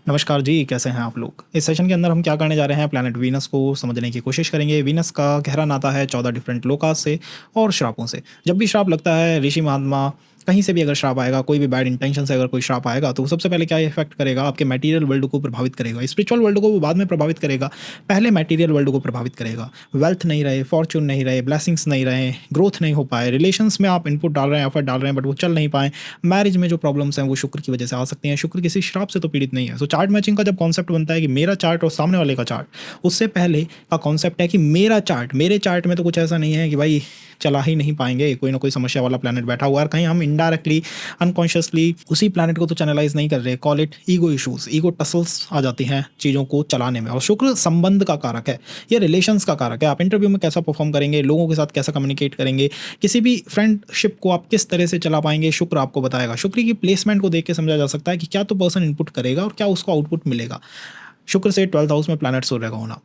नमस्कार जी, कैसे हैं आप लोग? इस सेशन के अंदर हम क्या करने जा रहे हैं, प्लैनेट वीनस को समझने की कोशिश करेंगे। वीनस का गहरा नाता है 14 डिफरेंट लोकास से और श्रापों से। जब भी श्राप लगता है, ऋषि महात्मा कहीं से भी अगर श्राप आएगा, कोई भी बैड इंटेंशन से अगर कोई श्राप आएगा, तो सबसे पहले क्या इफेक्ट करेगा, आपके मटेरियल वर्ल्ड को प्रभावित करेगा। स्पिरिचुअल वर्ल्ड को वो बाद में प्रभावित करेगा, पहले मटेरियल वर्ल्ड को प्रभावित करेगा। वेल्थ नहीं रहे, फॉर्च्यून नहीं रहे, ब्लेसिंग्स नहीं रहे, ग्रोथ नहीं हो पाए, रिलेशंस में आप इनपुट डाल रहे हैं, एफर्ट डाल रहे हैं, बट वो चल नहीं पाए। मैरिज में जो प्रॉब्लम्स हैं वो शुक्र की वजह से आ सकती हैं। शुक्र किसी श्राप से तो पीड़ित नहीं है। सो चार्ट मैचिंग का जब कॉन्सेप्ट बनता है कि मेरा चार्ट और सामने वाले का चार्ट, उससे पहले का कॉन्सेप्ट है कि मेरा चार्ट, मेरे चार्ट में तो कुछ ऐसा नहीं है कि भाई चला ही नहीं पाएंगे, कोई ना कोई समस्या वाला प्लैनेट बैठा हुआ है। कहीं हम इनडायरेक्टली अनकॉन्शियसली उसी प्लैनेट को तो चैनलाइज नहीं कर रहे। Call it ego issues, ego tussles आ जाती हैं चीज़ों को चलाने में। और शुक्र संबंध का कारक है, ये रिलेशंस का कारक है। आप इंटरव्यू में कैसा परफॉर्म करेंगे, लोगों के साथ कैसा कम्युनिकेट करेंगे, किसी भी फ्रेंडशिप को आप किस तरह से चला पाएंगे, शुक्र आपको बताएगा। शुक्र की प्लेसमेंट को देख के समझा जा सकता है कि क्या तो पर्सन इनपुट करेगा और क्या उसको आउटपुट मिलेगा। शुक्र से 12th हाउस में प्लैनेट सूर्य का होना,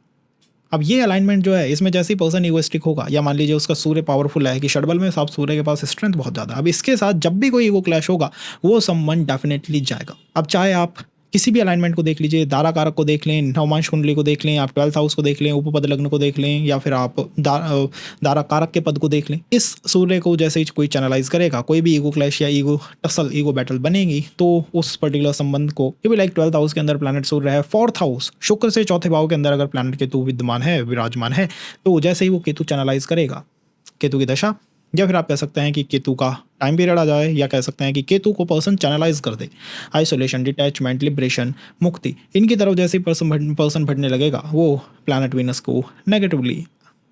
अब ये अलाइनमेंट जो है, इसमें जैसे ही पर्सन ईगोइस्टिक होगा, या मान लीजिए उसका सूर्य पावरफुल है कि षडबल में साफ सूर्य के पास स्ट्रेंथ बहुत ज़्यादा है, अब इसके साथ जब भी कोई ईगो क्लैश होगा, वो संबंध डेफिनेटली जाएगा। अब चाहे आप किसी भी अलाइनमेंट को देख लीजिए, दारा कारक को देख लें, नवमांश कुंडली को देख लें, आप 12th हाउस को देख लें, उपपद लग्न को देख लें, या फिर आप दारा कारक के पद को देख लें। इस सूर्य को जैसे ही कोई चैनलाइज करेगा, कोई भी ईगो क्लैश या ईगो टसल, ईगो बैटल बनेगी, तो उस पर्टिकुलर संबंध को, ये भी लाइक 12th हाउस के अंदर प्लैनेट सूर्य है, 4th हाउस शुक्र से चौथे भाव के अंदर अगर प्लैनेट केतु विद्यमान है, विराजमान है, तो जैसे ही वो केतु चैनलाइज करेगा, केतु की दशा, या फिर आप कह सकते हैं कि केतु का टाइम पीरियड आ जाए, या कह सकते हैं कि केतु को पर्सन चैनलाइज कर दे, आइसोलेशन, डिटैचमेंट, लिबरेशन, मुक्ति, इनकी तरफ जैसे ही पर्सन बढ़ने लगेगा, वो प्लैनेट वीनस को नेगेटिवली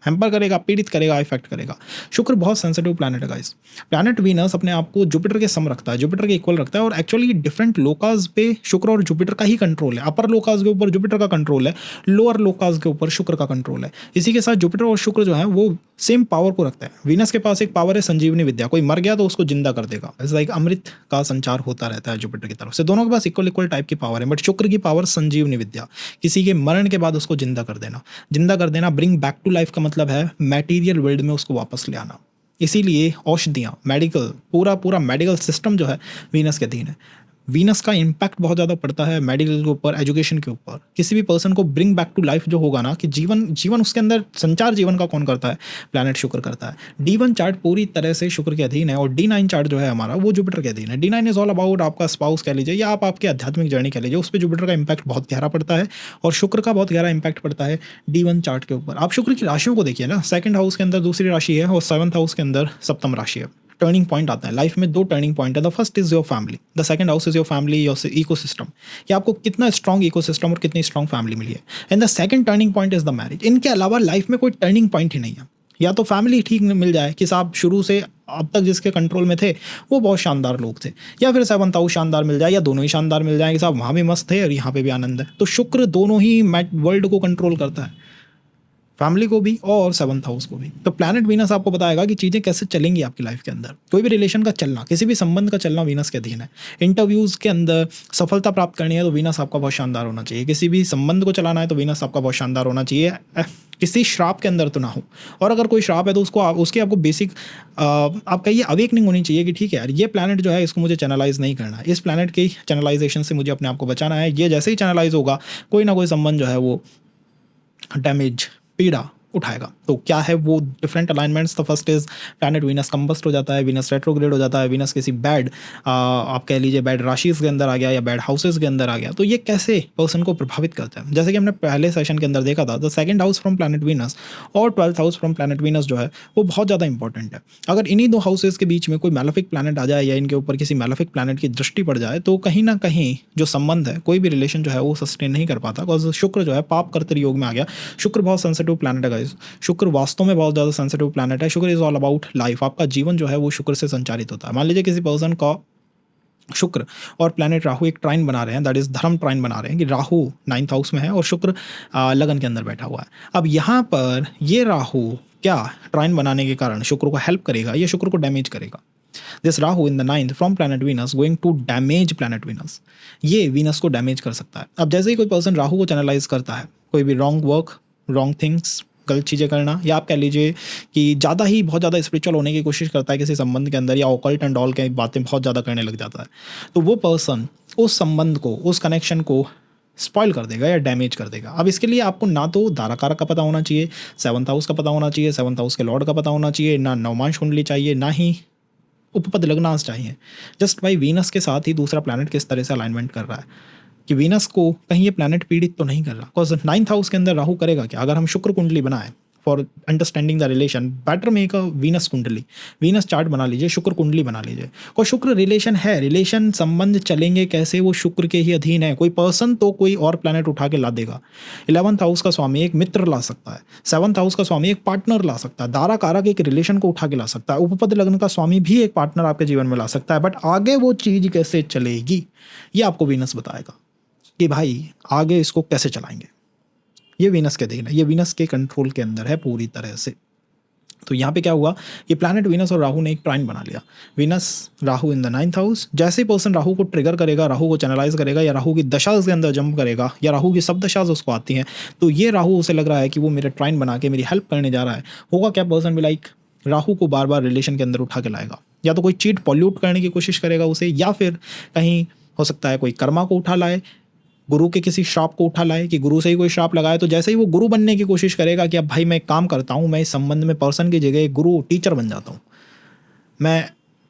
हैम्पर करेगा, पीड़ित करेगा, इफेक्ट करेगा। शुक्र बहुत सेंसिटिव प्लैनेट है गाइस। प्लैनेट वीनस अपने आप को जुपिटर के सम रखता है, जुपिटर के इक्वल रखता है, और एक्चुअली डिफरेंट लोकास पे शुक्र और जुपिटर का ही कंट्रोल है। अपर लोकास के ऊपर जुपिटर का कंट्रोल है, लोअर लोकास के ऊपर शुक्र का कंट्रोल है। इसी के साथ जुपिटर और शुक्र जो है वो सेम पावर को रखता है। वीनस के पास एक पावर है संजीवनी विद्या, कोई मर गया तो उसको जिंदा कर देगा, लाइक अमृत का संचार होता रहता है जुपिटर की तरफ से। दोनों के पास इक्वल इक्वल टाइप की पावर है, बट शुक्र की पावर संजीवनी विद्या, किसी के मरण के बाद उसको जिंदा कर देना। जिंदा कर देना, ब्रिंग बैक टू लाइफ का मतलब है मटेरियल वर्ल्ड में उसको वापस ले आना। इसीलिए औषधियाँ, मेडिकल, पूरा मेडिकल सिस्टम जो है वीनस के अधीन है। वीनस का इम्पैक्ट बहुत ज़्यादा पड़ता है मेडिकल के ऊपर, एजुकेशन के ऊपर। किसी भी पर्सन को ब्रिंग बैक टू लाइफ जो होगा ना, कि जीवन उसके अंदर संचार जीवन का कौन करता है, प्लैनेट शुक्र करता है। D1 चार्ट पूरी तरह से शुक्र के अधीन है, और D9 चार्ट जो है हमारा, वो जुपिटर के अधीन है। D9 इज ऑल अबाउट आपका स्पाउस कह लीजिए, या आप आपके आध्यात्मिक जर्नी कह लीजिए, उस पर जुपिटर का इम्पैक्ट बहुत गहरा पड़ता है, और शुक्र का बहुत गहरा इम्पैक्ट पड़ता है D1 चार्ट के ऊपर। आप शुक्र की राशियों को देखिए ना, 2nd हाउस के अंदर दूसरी राशि है, और 7th हाउस के अंदर सप्तम राशि है। टर्निंग पॉइंट आता है लाइफ में, 2 टर्निंग पॉइंट है। The first is your family, the second house is your family, your ecosystem, कि आपको कितना स्ट्रॉन्ग इकोसिस्टम और कितनी स्ट्रॉन्ग फैमिली मिली है। And the second turning point is the marriage. इनके अलावा लाइफ में कोई टर्निंग पॉइंट ही नहीं है। या तो फैमिली ठीक मिल जाए कि साहब शुरू से अब तक जिसके कंट्रोल में थे वो बहुत शानदार लोग थे, या फिर 7th हाउस शानदार मिल जाए, या दोनों ही शानदार मिल जाए कि साहब वहाँ भी मस्त थे और यहाँ पे भी आनंद है। तो शुक्र दोनों ही वर्ल्ड को कंट्रोल करता है, फैमिली को भी और 7th हाउस को भी। तो प्लैनेट वीनस आपको बताएगा कि चीज़ें कैसे चलेंगी आपकी लाइफ के अंदर। कोई भी रिलेशन का चलना, किसी भी संबंध का चलना वीनस के अधीन है। इंटरव्यूज़ के अंदर सफलता प्राप्त करनी है तो वीनस आपका बहुत शानदार होना चाहिए। किसी भी संबंध को चलाना है तो वीनस आपका बहुत शानदार होना चाहिए, किसी श्राप के अंदर तो ना हो। और अगर कोई श्राप है तो उसकी आपको बेसिक आप कहिए अवेकनिंग होनी चाहिए कि ठीक है यार, ये प्लैनेट जो है इसको मुझे चैनलाइज नहीं करना है, इस प्लैनेट की चैनलाइजेशन से मुझे अपने आप को बचाना है। ये जैसे ही चैनलाइज होगा, कोई ना कोई संबंध जो है वो डैमेज, पीड़ा उठाएगा। तो क्या है वो different alignments? The first is planet Venus combust हो जाता है, वीनस रेट्रोग्रेड हो जाता है, वीनस किसी बैड आप कह लीजिए बैड राशिज के अंदर आ गया, या बैड हाउसेज के अंदर आ गया। तो ये कैसे पर्सन को प्रभावित करता है? जैसे कि हमने पहले सेशन के अंदर देखा था, the 2nd house from planet Venus और 12th house from planet Venus जो है वो बहुत ज़्यादा इंपॉर्टेंट है। अगर इन्हीं 2 हाउसेज के बीच में कोई मैलेफिक प्लैनेट आ जाए, या इनके ऊपर किसी मैलेफिक प्लैनेट की दृष्टि पड़ जाए, तो कहीं ना कहीं जो संबंध है, कोई भी रिलेशन जो है वो सस्टेन नहीं कर पाता। बिकॉज शुक्र जो है पाप कर्तृ योग में आ गया। शुक्र बहुत सेंसिटिव प्लैनेट है गाइस। शुक्र वास्तव में बहुत ज़्यादा सेंसिटिव प्लैनेट है। शुक्र इज ऑल अबाउट लाइफ। आपका जीवन जो है वो शुक्र से संचालित होता है। मान लीजिए किसी पर्सन का शुक्र और प्लैनेट राहु एक ट्राइन बना रहे हैं, दैट इज धर्म ट्राइन बना रहे हैं, कि राहु 9th हाउस में है और शुक्र लगन के अंदर बैठा हुआ है। अब यहाँ पर ये राहु क्या ट्राइन बनाने के कारण शुक्र को हेल्प करेगा, ये शुक्र को डैमेज करेगा। This Rahu in the 9th from planet Venus going to damage planet Venus, ये वीनस को डैमेज कर सकता है। अब जैसे ही कोई पर्सन राहु को चैनलाइज करता है, कोई भी रॉन्ग वर्क, रॉन्ग थिंग्स, गलत चीज़ें करना, या आप कह लीजिए कि ज़्यादा ही बहुत ज़्यादा स्पिरिचुअल होने की कोशिश करता है किसी संबंध के अंदर, या ऑकल्ट एंड ऑल की बातें बहुत ज़्यादा करने लग जाता है, तो वो पर्सन उस संबंध को, उस कनेक्शन को स्पॉइल कर देगा या डैमेज कर देगा। अब इसके लिए आपको ना तो दारा कारक का पता होना चाहिए, 7th हाउस का पता होना चाहिए, 7th हाउस के लॉर्ड का पता होना चाहिए, ना नवमांश कुंडली चाहिए, ना ही उपपद लग्नांश चाहिए। जस्ट भाई वीनस के साथ ही दूसरा प्लैनेट किस तरह से अलाइनमेंट कर रहा है कि वीनस को कहीं ये प्लैनेट पीड़ित तो नहीं कर रहा। बिकॉज 9th हाउस के अंदर राहु करेगा क्या, अगर हम शुक्र कुंडली बनाए for understanding the relation, better make a Venus कुंडली, वीनस चार्ट बना लीजिए, शुक्र कुंडली बना लीजिए। कोई शुक्र रिलेशन है, रिलेशन संबंध चलेंगे कैसे, वो शुक्र के ही अधीन है। कोई पर्सन तो कोई और प्लैनेट उठा के ला देगा। 11th हाउस का स्वामी एक मित्र ला सकता है, 7th हाउस का स्वामी एक पार्टनर ला सकता है, दारा कारक एक रिलेशन को उठा के ला सकता है, उपपद लग्न का स्वामी भी एक पार्टनर आपके जीवन में ला सकता है। बट आगे वो चीज़ कैसे चलेगी ये आपको वीनस बताएगा कि भाई आगे इसको कैसे चलाएंगे। ये वीनस के अधीन है, ये वीनस के कंट्रोल के अंदर है पूरी तरह से। तो यहाँ पे क्या हुआ, ये प्लैनेट वीनस और राहु ने एक ट्राइन बना लिया, Venus Rahu in the 9th house. जैसे ही पर्सन राहु को ट्रिगर करेगा, राहु को चैनलाइज करेगा या राहु की दशा के अंदर जंप करेगा या राहु की सब दशा उसको आती हैं, तो ये राहु उसे लग रहा है कि वो मेरे ट्राइन बना के मेरी हेल्प करने जा रहा है। होगा क्या, पर्सन भी लाइक राहु को बार बार रिलेशन के अंदर उठा के लाएगा, या तो कोई चीट पॉल्यूट करने की कोशिश करेगा उसे, या फिर कहीं हो सकता है कोई कर्मा को उठा लाए, गुरु के किसी श्राप को उठा लाए कि गुरु से ही कोई श्राप लगाए। तो जैसे ही वो गुरु बनने की कोशिश करेगा कि अब भाई मैं एक काम करता हूँ, मैं इस संबंध में पर्सन की जगह गुरु टीचर बन जाता हूँ, मैं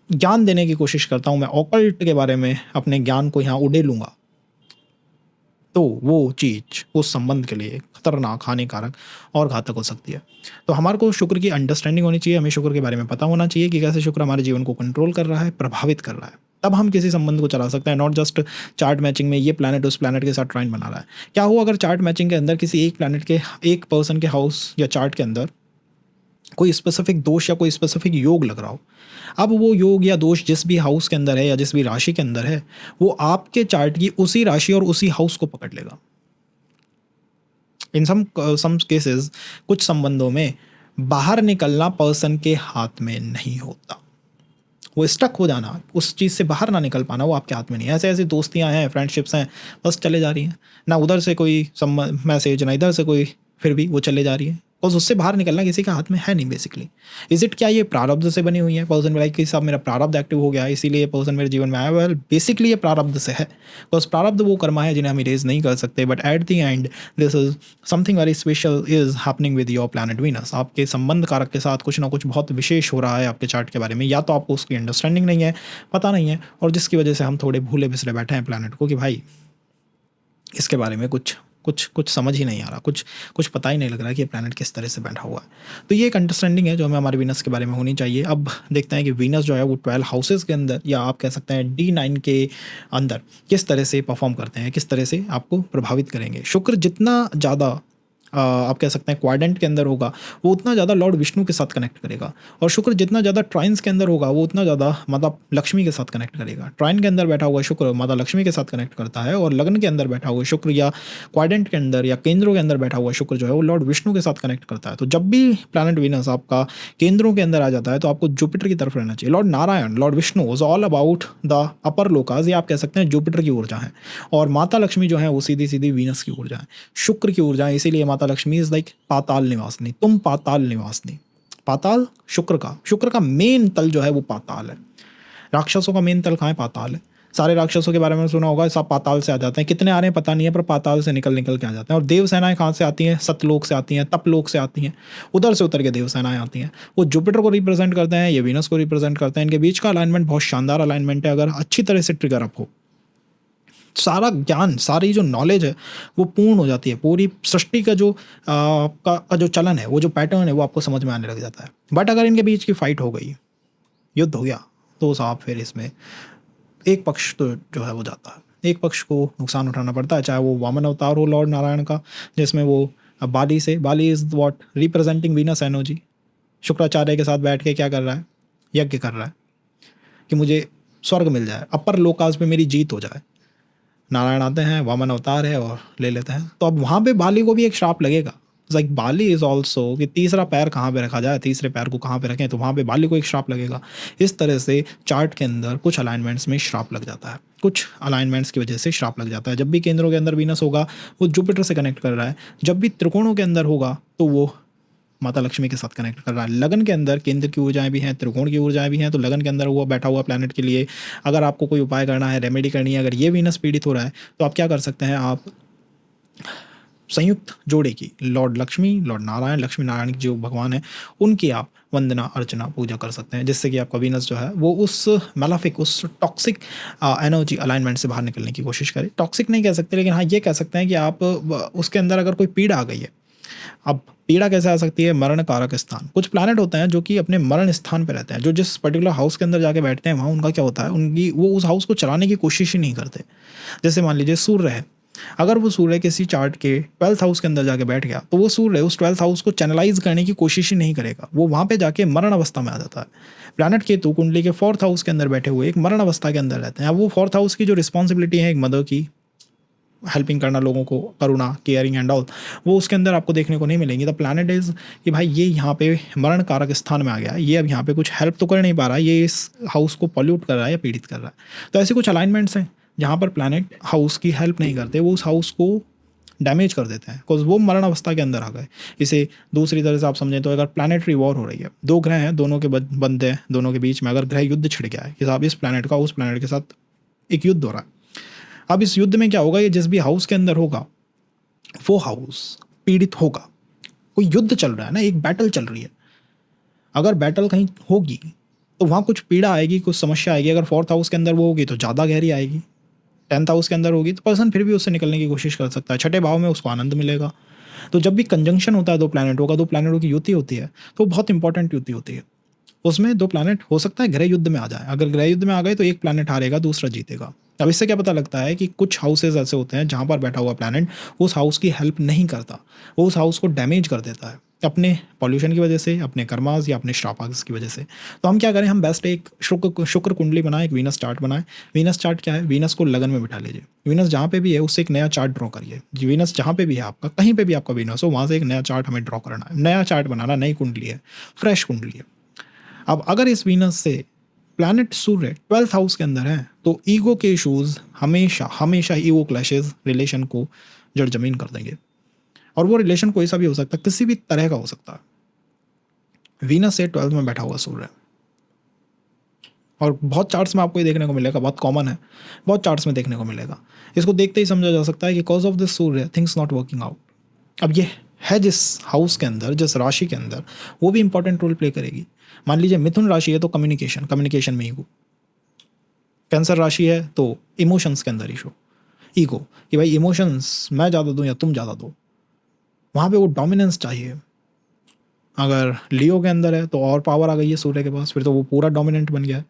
ज्ञान देने की कोशिश करता हूँ, मैं ऑकल्ट के बारे में अपने ज्ञान को यहाँ उड़े लूँगा, तो वो चीज़ उस संबंध के लिए खतरनाक, हानिकारक और घातक हो सकती है। तो हमारे को शुक्र की अंडरस्टैंडिंग होनी चाहिए, हमें शुक्र के बारे में पता होना चाहिए कि कैसे शुक्र हमारे जीवन को कंट्रोल कर रहा है, प्रभावित कर रहा है। तब हम किसी संबंध को चला सकते हैं, नॉट जस्ट चार्ट मैचिंग में ये प्लैनेट उस प्लैनेट के साथ ट्राइन बना रहा है। क्या हुआ अगर चार्ट मैचिंग के अंदर किसी एक प्लैनेट के, एक पर्सन के हाउस या चार्ट के अंदर कोई स्पेसिफिक दोष या कोई स्पेसिफिक योग लग रहा हो। अब वो योग या दोष जिस भी हाउस के अंदर है या जिस भी राशि के अंदर है, वो आपके चार्ट की उसी राशि और उसी हाउस को पकड़ लेगा। इन सम केसेस कुछ संबंधों में बाहर निकलना पर्सन के हाथ में नहीं होता, वो स्टक हो जाना, उस चीज़ से बाहर ना निकल पाना, वो आपके हाथ में नहीं है। ऐसे ऐसी दोस्तियां हैं, फ्रेंडशिप्स हैं, बस चले जा रही हैं, ना उधर से कोई मैसेज ना इधर से कोई, फिर भी वो चले जा रही है, और उससे बाहर निकलना किसी के हाथ में है नहीं बेसिकली। इज इट, क्या ये प्रारब्ध से बनी हुई है? पर्सन में लाइक कि साहब मेरा प्रारब्ध एक्टिव हो गया इसीलिए पर्सन मेरे जीवन में आया। वेल बेसिकली ये प्रारब्ध से है, बिकॉज प्रारब्ध वो कर्मा है जिन्हें हम इरेज नहीं कर सकते। But at the end this is something very special is happening with your planet Venus. आपके संबंध कारक के साथ कुछ ना कुछ बहुत विशेष हो रहा है आपके चार्ट के बारे में, या तो आपको उसकी अंडरस्टैंडिंग नहीं है, पता नहीं है, और जिसकी वजह से हम थोड़े भूले बिसरे बैठे हैं प्लैनेट को कि भाई इसके बारे में कुछ समझ ही नहीं आ रहा, कुछ पता ही नहीं लग रहा कि ये प्लैनेट किस तरह से बैठा हुआ है। तो ये एक अंडरस्टैंडिंग है जो हमें हमारे वीनस के बारे में होनी चाहिए। अब देखते हैं कि वीनस जो है वो 12 हाउसेस के अंदर, या आप कह सकते हैं D9 के अंदर किस तरह से परफॉर्म करते हैं, किस तरह से आपको प्रभावित करेंगे। शुक्र जितना ज़्यादा आप कह सकते हैं क्वाड्रेंट के अंदर होगा, वो उतना ज़्यादा लॉर्ड विष्णु के साथ कनेक्ट करेगा, और शुक्र जितना ज़्यादा ट्राइन्स के अंदर होगा वो उतना ज़्यादा माता लक्ष्मी के साथ कनेक्ट करेगा। ट्राइन के अंदर बैठा हुआ शुक्र माता लक्ष्मी के साथ कनेक्ट करता है, और लग्न के अंदर बैठा हुआ शुक्र या क्वाड्रेंट के अंदर या केंद्रों के अंदर बैठा हुआ शुक्र जो है वो लॉर्ड विष्णु के साथ कनेक्ट करता है। तो जब भी प्लैनेट वीनस आपका केंद्रों के अंदर आ जाता है तो आपको जुपिटर की तरफ रहना चाहिए। Lord Narayan, Lord Vishnu is all about the upper Lucas, ये आप कह सकते हैं जुपिटर की ऊर्जा है, और माता लक्ष्मी जो है वो सीधी सीधी वीनस की ऊर्जा है, शुक्र की ऊर्जा है। इसीलिए माता लक्ष्मी इज लाइक पाताल निवासनी, तुम पाताल निवासनी। पाताल शुक्र का मेन तल जो है वो पाताल है। राक्षसों का मेन तल कहाँ है? पाताल है। सारे राक्षसों के बारे में सुना होगा, सब पाताल से आ जाते हैं, कितने आ रहे हैं पता नहीं है, पर पाताल से निकल के आ जाते हैं। और देव सेनाएं कहाँ से आती हैं? सतलोक से आती हैं, तपलोक से आती हैं, उधर से उतर के देव सेनाएं आती हैं। वो जुपिटर को रिप्रेजेंट करते हैं, ये वीनस को रिप्रेजेंट करते हैं। इनके बीच का अलाइनमेंट बहुत शानदार अलाइनमेंट है। अगर अच्छी तरह से ट्रिगर अप हो, सारा ज्ञान, सारी जो नॉलेज है वो पूर्ण हो जाती है। पूरी सृष्टि का जो का जो चलन है, वो जो पैटर्न है वो आपको समझ में आने लग जाता है। बट अगर इनके बीच की फाइट हो गई, युद्ध हो गया, तो साहब फिर इसमें एक पक्ष तो जो है वो जाता है, एक पक्ष को नुकसान उठाना पड़ता है। चाहे वो वामन अवतार हो लॉर्ड नारायण का, जिसमें वो Bali is what representing Venus energy, Shukracharya के साथ बैठ के क्या कर रहा है? यज्ञ कर रहा है कि मुझे स्वर्ग मिल जाए, अपर लोकास पे मेरी जीत हो जाए। नारायण आते हैं, वामन अवतार है और ले लेते हैं। तो अब वहाँ पे बाली को भी एक श्राप लगेगा। लाइक बाली इज ऑल्सो कि तीसरा पैर कहाँ पे रखा जाए, तीसरे पैर को कहाँ पे रखें, तो वहाँ पे बाली को एक श्राप लगेगा। इस तरह से चार्ट के अंदर कुछ अलाइनमेंट्स में श्राप लग जाता है, कुछ अलाइनमेंट्स की वजह से श्राप लग जाता है। जब भी केंद्रों के अंदर वीनस होगा वो जुपिटर से कनेक्ट कर रहा है, जब भी त्रिकोणों के अंदर होगा तो वो माता लक्ष्मी के साथ कनेक्ट कर रहा है। लगन के अंदर केंद्र की ऊर्जाएं भी हैं, त्रिकोण की ऊर्जाएं भी हैं। तो लगन के अंदर हुआ बैठा हुआ प्लैनेट के लिए अगर आपको कोई उपाय करना है, रेमेडी करनी है, अगर ये वीनस पीड़ित हो रहा है तो आप क्या कर सकते हैं? आप संयुक्त जोड़े की लॉर्ड लक्ष्मी, लॉर्ड नारायण, लक्ष्मी नारायण जो भगवान हैं, उनकी आप वंदना अर्चना पूजा कर सकते हैं, जिससे कि आपका वीनस जो है वो उस मैलेफिक, उस टॉक्सिक एनर्जी अलाइनमेंट से बाहर निकलने की कोशिश करे। टॉक्सिक नहीं कह सकते, लेकिन हाँ ये कह सकते हैं कि आप उसके अंदर अगर कोई पीड़ा आ गई है। अब पीड़ा कैसे आ सकती है? मरण कारक स्थान। कुछ प्लैनेट होते हैं जो कि अपने मरण स्थान पे रहते हैं, जो जिस पर्टिकुलर हाउस के अंदर जाके बैठते हैं वहाँ उनका क्या होता है, उनकी वो उस हाउस को चलाने की कोशिश ही नहीं करते। जैसे मान लीजिए सूर्य है, अगर वो सूर्य किसी चार्ट के 12th हाउस के अंदर जाके बैठ गया तो वो सूर्य उस 12th हाउस को चैनलाइज करने की कोशिश ही नहीं करेगा, वो वहाँ पे जाके मरण अवस्था में आ जाता है। प्लैनेट केतु कुंडली के 4th हाउस के अंदर बैठे हुए एक मरण अवस्था के अंदर रहते हैं। अब वो 4th हाउस की जो रिस्पॉन्सिबिलिटी है एक मदर की, हेल्पिंग करना लोगों को, करुणा, केयरिंग एंड ऑल, वो उसके अंदर आपको देखने को नहीं मिलेंगी। द प्लैनेट इज कि भाई ये यहाँ पे मरण कारक स्थान में आ गया, ये अब यहाँ पे कुछ हेल्प तो कर नहीं पा रहा, ये इस हाउस को पॉल्यूट कर रहा है या पीड़ित कर रहा है। तो ऐसे कुछ अलाइनमेंट्स हैं जहाँ पर प्लैनेट हाउस की हेल्प नहीं करते, वो उस हाउस को डैमेज कर देते हैं, बिकॉज वो मरण अवस्था के अंदर आ गए। इसे दूसरी तरह से आप समझें तो अगर प्लैनेटरी वॉर हो रही है, दो ग्रह हैं, दोनों के बंदे हैं, दोनों के बीच में अगर ग्रह युद्ध छिड़ गया है कि साहब इस प्लैनेट का उस प्लैनेट के साथ एक युद्ध हो रहा है। अब इस युद्ध में क्या होगा, ये जिस भी हाउस के अंदर होगा वो हाउस पीड़ित होगा। कोई युद्ध चल रहा है ना, एक बैटल चल रही है, अगर बैटल कहीं होगी तो वहाँ कुछ पीड़ा आएगी, कुछ समस्या आएगी। अगर 4th हाउस के अंदर वो होगी तो ज़्यादा गहरी आएगी। 10th हाउस के अंदर होगी तो पर्सन फिर भी उससे निकलने की कोशिश कर सकता है, 6ठे भाव में उसको आनंद मिलेगा। तो जब भी कंजंक्शन होता है दो प्लैनेटों का, दो प्लैनेटों की युति होती है, तो बहुत इंपॉर्टेंट युति होती है। उसमें दो प्लैनेट हो सकता है ग्रह युद्ध में आ जाए, अगर ग्रह युद्ध में आ गए तो एक प्लैनेट हारेगा, दूसरा जीतेगा। अब इससे क्या पता लगता है कि कुछ हाउसेज ऐसे होते हैं जहाँ पर बैठा हुआ प्लैनेट उस हाउस की हेल्प नहीं करता, वो उस हाउस को डैमेज कर देता है अपने पॉल्यूशन की वजह से, अपने कर्मास या अपने श्रापास की वजह से। तो हम क्या करें, हम बेस्ट एक शुक्र कुंडली बनाएं, एक वीनस चार्ट बनाएं। वीनस चार्ट क्या है, वीनस को लगन में बिठा लीजिए, वीनस जहाँ पे भी है उससे एक नया चार्ट ड्रॉ करिए। वीनस जहाँ पे भी है आपका, कहीं पे भी आपका वीनस हो, वहाँ से एक नया चार्ट हमें ड्रॉ करना है, नया चार्ट बनाना, नई कुंडली है, फ्रेश कुंडली है। अब अगर इस वीनस से प्लैनेट सूर्य 12th हाउस के अंदर है तो ईगो के इशूज़ हमेशा हमेशा ईगो क्लैशेज रिलेशन को जड़ जमीन कर देंगे। और वो रिलेशन कोई सा भी हो सकता है, किसी भी तरह का हो सकता है। वीनस से 12th में बैठा हुआ सूर्य, और बहुत चार्ट्स में आपको ये देखने को मिलेगा, बहुत कॉमन है, बहुत चार्ट्स में देखने को मिलेगा। इसको देखते ही समझा जा सकता है कि cause of this Surya things not working out. अब ये है जिस हाउस के अंदर, जिस राशि के अंदर, वो भी इंपॉर्टेंट रोल प्ले करेगी। मान लीजिए मिथुन राशि है तो कम्युनिकेशन, कम्युनिकेशन में ईगो। कैंसर राशि है तो इमोशंस के अंदर इशू, ईगो, कि भाई इमोशंस मैं ज़्यादा दूँ या तुम ज़्यादा दो, वहाँ पे वो डोमिनेंस चाहिए। अगर लियो के अंदर है तो और पावर आ गई है सूर्य के पास, फिर तो वो पूरा डोमिनेंट बन गया है।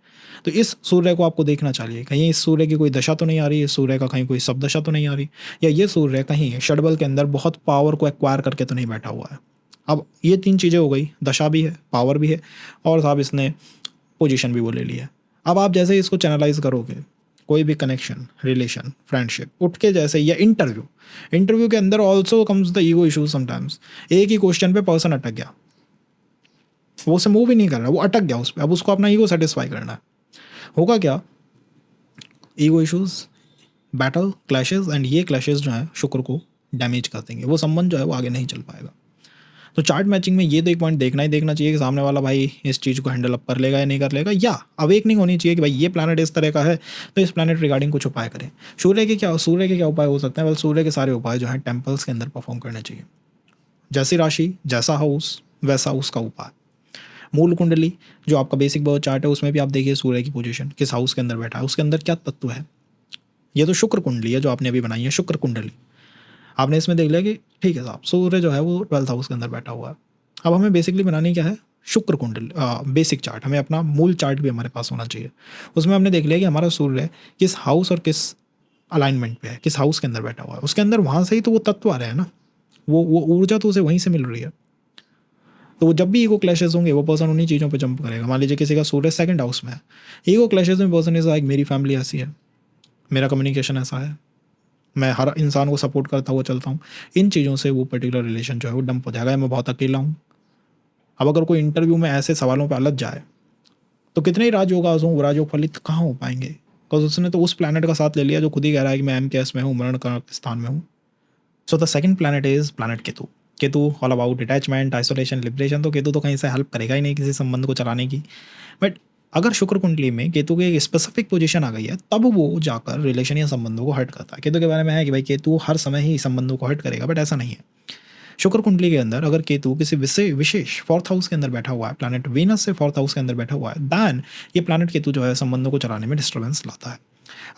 तो इस सूर्य को आपको देखना चाहिए, कहीं इस सूर्य की कोई दशा तो नहीं आ रही, इस सूर्य का कहीं कोई सब दशा तो नहीं आ रही, या ये सूर्य कहीं षडबल के अंदर बहुत पावर को एक्वायर करके तो नहीं बैठा हुआ है। अब ये तीन चीज़ें हो गई, दशा भी है, पावर भी है, और साहब इसने पोजीशन भी वो ले ली है। अब आप जैसे इसको चैनलाइज करोगे, कोई भी कनेक्शन, रिलेशन, फ्रेंडशिप उठ के जैसे, या इंटरव्यू, इंटरव्यू के अंदर also comes the ego issues sometimes. एक ही क्वेश्चन पे पर्सन अटक गया, वो उसे मूव ही नहीं कर रहा, वो अटक गया उस पर, अब उसको अपना ईगो सेटिस्फाई करना है। होगा क्या, ego issues, battle, clashes, and ये क्लैशेज जो है शुक्र को डैमेज कर देंगे, वो संबंध जो है वो आगे नहीं चल पाएगा। तो चार्ट मैचिंग में ये तो एक पॉइंट देखना ही देखना चाहिए कि सामने वाला भाई इस चीज़ को हैंडल अप कर लेगा या नहीं कर लेगा, या अवेकनिंग होनी चाहिए कि भाई ये प्लैनेट इस तरह का है तो इस प्लैनेट रिगार्डिंग कुछ उपाय करें। सूर्य के क्या उपाय हो सकते हैं? सूर्य के सारे उपाय जो हैं टेम्पल्स के अंदर परफॉर्म करने चाहिए। जैसी राशि, जैसा हाउस, वैसा उसका उपाय। मूल कुंडली जो आपका बेसिक बर्थ चार्ट है उसमें भी आप देखिए सूर्य की पोजीशन किस हाउस के अंदर बैठा है, उसके अंदर क्या तत्व है। ये तो शुक्र कुंडली है जो आपने अभी बनाई है, शुक्र कुंडली। आपने इसमें देख लिया कि ठीक है साहब, सूर्य जो है वो 12th हाउस के अंदर बैठा हुआ है। अब हमें बेसिकली बनानी क्या है, शुक्र कुंडली, बेसिक चार्ट। हमें अपना मूल चार्ट भी हमारे पास होना चाहिए। उसमें हमने देख लिया कि हमारा सूर्य किस हाउस और किस अलाइनमेंट पे है, किस हाउस के अंदर बैठा हुआ है, उसके अंदर वहाँ से ही तो वो तत्व आ रहे हैं ना, वो ऊर्जा तो उसे वहीं से मिल रही है। तो वो जब भी ईगो क्लैशेस होंगे वो पर्सन उन्हीं चीज़ों पे जंप करेगा। मान लीजिए किसी का सूर्य 2nd हाउस में है, ईगो क्लैशेस में पर्सन इज लाइक मेरी फैमिली ऐसी है, मेरा कम्युनिकेशन ऐसा है, मैं हर इंसान को सपोर्ट करता हुआ चलता हूँ, इन चीज़ों से वो पर्टिकुलर रिलेशन जो है वो डंप हो जाएगा, मैं बहुत अकेला हूँ। अब अगर कोई इंटरव्यू में ऐसे सवालों पर अलझ जाए तो कितने ही राजयोगास हों, वो राजयोग फलित कहाँ हो पाएंगे, बिकॉज उसने तो उस प्लैनेट का साथ ले लिया जो खुद ही कह रहा है कि मैं MKS में हूँ, मरण का स्थान में हूँ। So the second planet is planet Ketu. Ketu all about detachment, isolation, liberation. तो केतु तो कहीं से हेल्प करेगा ही नहीं किसी संबंध को चलाने की, बट अगर शुक्र कुंडली में केतु की एक स्पेसिफिक पोजीशन आ गई है, तब वो जाकर रिलेशन या संबंधों को हर्ट करता है। केतु के बारे में है कि भाई केतु हर समय ही संबंधों को हर्ट करेगा, बट ऐसा नहीं है। शुक्र कुंडली के अंदर अगर केतु किसी विशेष फोर्थ हाउस के अंदर बैठा हुआ है, प्लैनेट वीनस से फोर्थ हाउस के अंदर बैठा हुआ है, देन ये प्लैनेट केतु जो है संबंधों को चलाने में डिस्टर्बेंस लाता है।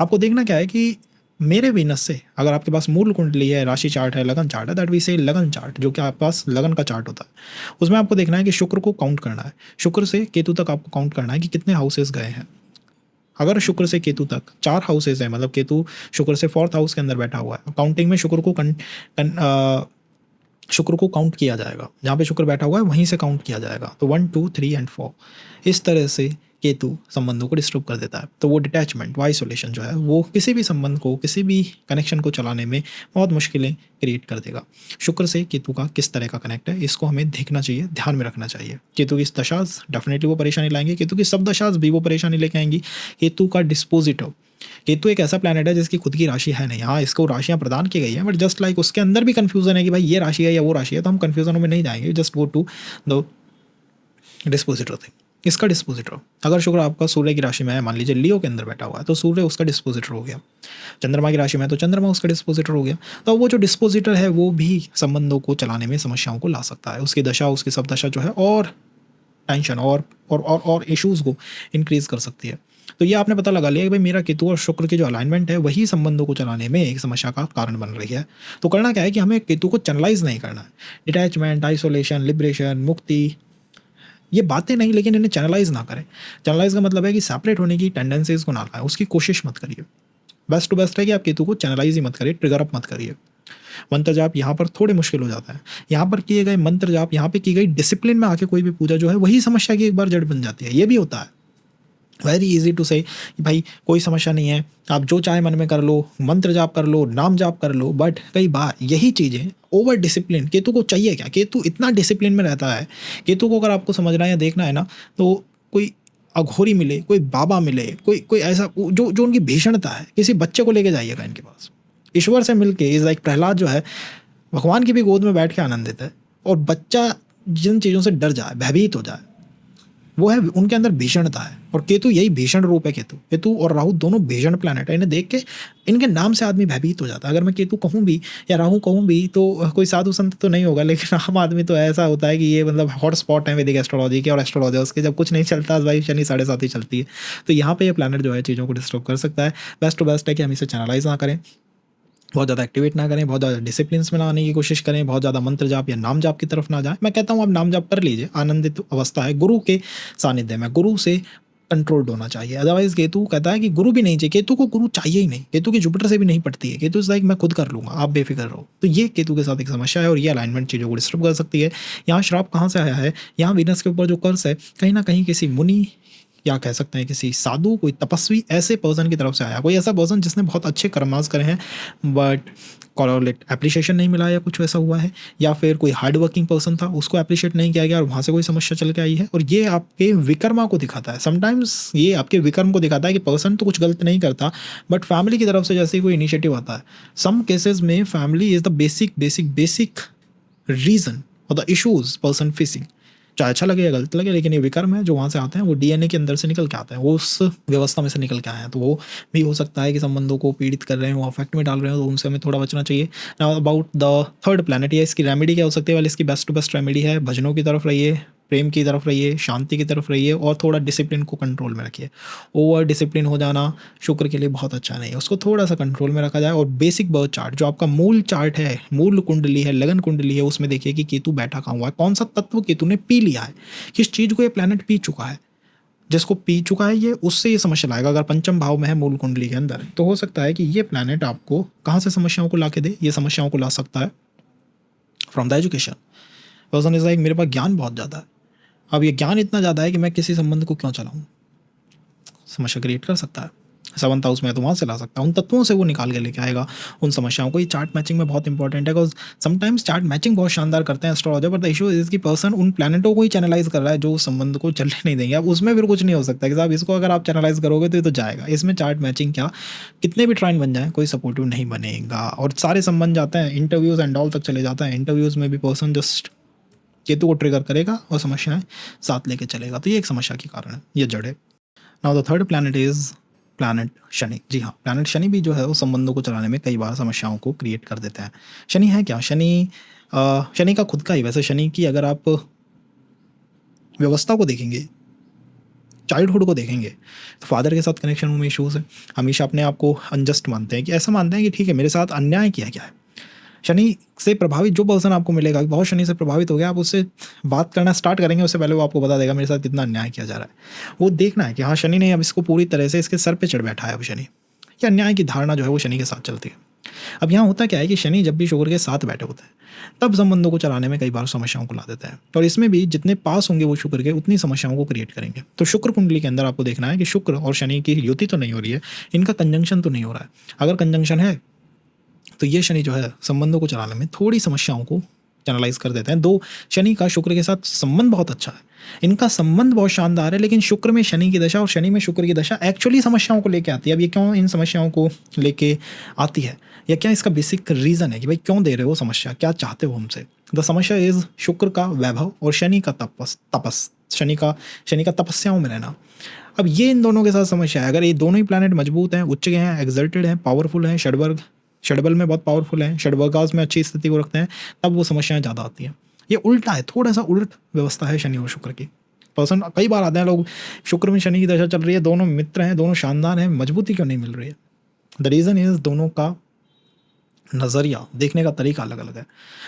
आपको देखना क्या है कि मेरे वीनस से अगर आपके पास मूल कुंडली है, राशि चार्ट है, लगन चार्ट है, दैट वी से लगन चार्ट, जो कि आपके पास लगन का चार्ट होता है, उसमें आपको देखना है कि शुक्र को काउंट करना है। शुक्र से केतु तक आपको काउंट करना है कि कितने हाउसेस गए हैं। अगर शुक्र से केतु तक 4 हाउसेस है, मतलब केतु शुक्र से फोर्थ हाउस के अंदर बैठा हुआ है, काउंटिंग में शुक्र को काउंट किया जाएगा। जहाँ पे शुक्र बैठा हुआ है वहीं से काउंट किया जाएगा। तो 1 2 3 एंड 4 इस तरह से केतु संबंधों को डिस्टर्ब कर देता है। तो वो डिटैचमेंट व आइसोलेशन जो है वो किसी भी संबंध को, किसी भी कनेक्शन को चलाने में बहुत मुश्किलें क्रिएट कर देगा। शुक्र से केतु का किस तरह का कनेक्ट है, इसको हमें देखना चाहिए, ध्यान में रखना चाहिए। केतु की दशाज डेफिनेटली वो परेशानी लाएंगे, केतु की सब दशाज भी वो परेशानी लेके आएंगी। केतु का डिस्पोजिटिव, केतु एक ऐसा प्लैनेट है जिसकी खुद की राशि है नहीं। हाँ, इसको राशियाँ प्रदान की गई हैं, बट जस्ट लाइक उसके अंदर भी कन्फ्यूजन है कि भाई ये राशि है या वो राशि है, तो हम कन्फ्यूजनों में नहीं जाएंगे, just go to the dispositor thing. इसका डिस्पोजिटर अगर शुक्र आपका सूर्य की राशि में है, मान लीजिए लियो के अंदर बैठा हुआ है, तो सूर्य उसका डिस्पोजिटर हो गया। चंद्रमा की राशि में है तो चंद्रमा उसका डिस्पोजिटर हो गया। तो वो जो डिस्पोजिटर है वो भी संबंधों को चलाने में समस्याओं को ला सकता है। उसकी दशा, उसकी सब दशा जो है और टेंशन और इश्यूज़ को इंक्रीज कर सकती है। तो ये आपने पता लगा लिया कि भाई मेरा केतु और शुक्र की जो अलाइनमेंट है वही संबंधों को चलाने में एक समस्या का कारण बन रही है। तो करना क्या है कि हमें केतु को चैनलाइज नहीं करना है। डिटैचमेंट, आइसोलेशन, लिबरेशन, मुक्ति, ये बातें नहीं, लेकिन इन्हें चैनलाइज ना करें। चैनलाइज का मतलब है कि सेपरेट होने की टेंडेंसीज को ना लाएं, उसकी कोशिश मत करिए। बेस्ट टू बेस्ट है कि आप केतु को चैनलाइज ही मत करिए, ट्रिगर अप मत करिए। मंत्र जाप यहाँ पर थोड़े मुश्किल हो जाता है। यहाँ पर किए गए मंत्र जाप, यहाँ पे की गई डिसिप्लिन में आके कोई भी पूजा जो है वही समस्या की एक बार जड़ बन जाती है। ये भी होता है। वेरी इजी टू से कि भाई कोई समस्या नहीं है, आप जो चाहे मन में कर लो, मंत्र जाप कर लो, नाम जाप कर लो, बट कई बार यही चीज़ें ओवर डिसिप्लिन, केतु को चाहिए क्या, केतु इतना डिसिप्लिन में रहता है। केतु को अगर आपको समझना है या देखना है ना, तो कोई अघोरी मिले, कोई बाबा मिले, कोई ऐसा जो उनकी भीषणता है, किसी बच्चे को लेके जाइएगा इनके पास। ईश्वर से मिलके इज लाइक प्रहलाद जो है भगवान की भी गोद में बैठ के आनंदित है, और बच्चा जिन चीज़ों से डर जाए, भयभीत हो जाए, वो है उनके अंदर भीषणता है। और केतु यही भीषण रूप है। केतु और राहु दोनों भीषण प्लैनेट है। इन्हें देख के इनके नाम से आदमी भयभीत हो जाता है। अगर मैं केतु कहूँ भी या राहु कहूँ भी तो कोई साधु संत तो नहीं होगा, लेकिन आम आदमी तो ऐसा होता है कि ये मतलब हॉट स्पॉट है वैदिक एस्ट्रोलॉजी के और एस्ट्रोलॉजर्स के। जब कुछ नहीं चलता भाई शनि 7.5 ही चलती है। तो यहाँ पे ये प्लैनेट जो है चीज़ों को डिस्टर्ब कर सकता है। बेस्ट टू बेस्ट है कि हम इसे चैनलाइज ना करें, बहुत ज़्यादा एक्टिवेट ना करें, बहुत ज़्यादा डिसिप्लिन्स में ना आने की कोशिश करें, बहुत ज़्यादा मंत्र जाप या नाम जाप की तरफ ना जाएं। मैं कहता हूँ आप नाम जाप कर लीजिए, आनंदित अवस्था है, गुरु के सानिध्य में, गुरु से कंट्रोल्ड होना चाहिए। अदरवाइज केतु कहता है कि गुरु भी नहीं चाहिए, केतु को गुरु चाहिए ही नहीं। केतु की जुपिटर से भी नहीं पड़ती है। केतु से लाइक मैं खुद कर लूँगा, आप बेफिक्र रहो। तो ये केतु के साथ एक समस्या है और ये अलाइनमेंट चीज़ों को डिस्टर्ब कर सकती है। यहाँ श्राप कहाँ से आया है, यहाँ वीनस के ऊपर जो कर्स है कहीं ना कहीं किसी मुनि या कह सकते हैं किसी साधु, कोई तपस्वी ऐसे पर्सन की तरफ से आया, कोई ऐसा पर्सन जिसने बहुत अच्छे कर्मास करे हैं बट कॉलेट एप्रिशिएशन नहीं मिला या कुछ ऐसा हुआ है, या फिर कोई हार्ड वर्किंग पर्सन था उसको अप्रिशिएट नहीं किया गया और वहाँ से कोई समस्या चल के आई है। और ये आपके विकर्मा को दिखाता है। समटाइम्स ये आपके विकर्म को दिखाता है कि पर्सन तो कुछ गलत नहीं करता, बट फैमिली की तरफ से जैसे ही कोई इनिशिएटिव आता है, सम केसेस में family is the basic reason और द इशूज पर्सन फेसिंग। चाहे अच्छा लगे या गलत लगे, लेकिन ये विकर्म है जो वहाँ से आते हैं, वो डीएनए के अंदर से निकल के आते हैं, वो उस व्यवस्था में से निकल के आए हैं। तो वो भी हो सकता है कि संबंधों को पीड़ित कर रहे हैं, वो अफेक्ट में डाल रहे हैं, तो उनसे हमें थोड़ा बचना चाहिए। Now about the third planet, या इसकी रेमेडी क्या हो सकती है? वाले इसकी बेस्ट टू बेस्ट रेमेडी है भजनों की तरफ रहिए, प्रेम की तरफ रहिए, शांति की तरफ रहिए और थोड़ा डिसिप्लिन को कंट्रोल में रखिए। ओवर डिसिप्लिन हो जाना शुक्र के लिए बहुत अच्छा नहीं है, उसको थोड़ा सा कंट्रोल में रखा जाए। और बेसिक बर्थ चार्ट जो आपका मूल चार्ट है, मूल कुंडली है, लगन कुंडली है, उसमें देखिए कि केतु बैठा कहाँ हुआ है, कौन सा तत्व केतु ने पी लिया है, किस चीज़ को ये प्लैनेट पी चुका है। जिसको पी चुका है ये, उससे ये समस्या लाएगा। अगर पंचम भाव में है मूल कुंडली के अंदर, तो हो सकता है कि ये प्लैनेट आपको कहाँ से समस्याओं को ला के दे। ये समस्याओं को ला सकता है from the education. Person is like मेरे पास ज्ञान बहुत ज़्यादा है, अब ये ज्ञान इतना ज़्यादा है कि मैं किसी संबंध को क्यों चलाऊँ, समस्या क्रिएट कर सकता है। 7th हाउस में तो वहाँ से ला सकता है, उन तत्वों से वो निकाल के लेके आएगा उन समस्याओं को। ये चार्ट मैचिंग में बहुत इंपॉर्टेंट है, बिकॉज समटाइम्स चार्ट मैचिंग बहुत शानदार करते हैं astrologer, but the issue is कि पर्सन उन प्लैनेटों को ही चैनलाइज कर रहा है जो उस संबंध को चलने नहीं देंगे। अब उसमें फिर कुछ नहीं हो सकता कि साहब इसको अगर आप चैनलाइज करोगे तो ये तो जाएगा। इसमें चार्ट मैचिंग क्या, कितने भी ट्राइन बन जाए कोई सपोर्टिव नहीं बनेगा और सारे संबंध जाते हैं इंटरव्यूज़ एंड ऑल तक चले जाता है। इंटरव्यूज़ में भी पर्सन जस्ट केतु को ट्रिगर करेगा और समस्याएं साथ लेके चलेगा। तो ये एक समस्या के कारण है, ये जड़ है। Now the third planet is planet Shani. जी हाँ, प्लैनेट शनि भी जो है वो संबंधों को चलाने में कई बार समस्याओं को क्रिएट कर देता है। शनि है क्या? शनि का खुद का ही, वैसे शनि की अगर आप व्यवस्था को देखेंगे, चाइल्डहुड को देखेंगे, तो फादर के साथ कनेक्शन में इश्यूज़ है। हमेशा अपने आप को अनजस्ट मानते हैं, कि ऐसा मानते हैं कि ठीक है मेरे साथ अन्याय किया गया है। शनि से प्रभावित जो पर्सन आपको मिलेगा, बहुत शनि से प्रभावित हो गया, आप उससे बात करना स्टार्ट करेंगे, उससे पहले वो आपको बता देगा मेरे साथ कितना अन्याय किया जा रहा है। वो देखना है कि हाँ, शनि ने अब इसको पूरी तरह से इसके सर पे चढ़ बैठा है। अब शनि, ये अन्याय की धारणा जो है वो शनि के साथ चलती है। अब यहाँ होता क्या है कि शनि जब भी शुक्र के साथ बैठे होते हैं, तब संबंधों को चलाने में कई बार समस्याओं को ला देता है, और इसमें भी जितने पास होंगे वो शुक्र के, उतनी समस्याओं को क्रिएट करेंगे। तो शुक्र कुंडली के अंदर आपको देखना है कि शुक्र और शनि की युति तो नहीं हो रही है, इनका कंजंक्शन तो नहीं हो रहा है। अगर कंजंक्शन है तो ये शनि जो है संबंधों को चलाने में थोड़ी समस्याओं को चैनलाइज कर देते हैं। दो शनि का शुक्र के साथ संबंध बहुत अच्छा है, इनका संबंध बहुत शानदार है, लेकिन शुक्र में शनि की दशा और शनि में शुक्र की दशा एक्चुअली समस्याओं को लेके आती है। अब ये क्यों इन समस्याओं को लेके आती है, या क्या इसका बेसिक रीज़न है कि भाई क्यों दे रहे हो समस्या, क्या चाहते हो हमसे? द समस्या इज़ शुक्र का वैभव और शनि का तपस शनि का तपस्याओं में रहना। अब ये इन दोनों के साथ समस्या है। अगर ये दोनों ही प्लैनेट मजबूत हैं, उच्च हैं, एक्सल्टेड हैं, पावरफुल हैं, षडबल में बहुत पावरफुल हैं, षडवर्गास में अच्छी स्थिति को रखते हैं, तब वो समस्याएं ज़्यादा आती हैं। ये उल्टा है, थोड़ा सा उल्ट व्यवस्था है शनि और शुक्र की। पर्सन कई बार आते हैं लोग, शुक्र में शनि की दशा चल रही है, दोनों मित्र हैं, दोनों शानदार हैं, मजबूती क्यों नहीं मिल रही है? द रीज़न इज़ दोनों का नज़रिया, देखने का तरीका अलग अलग है।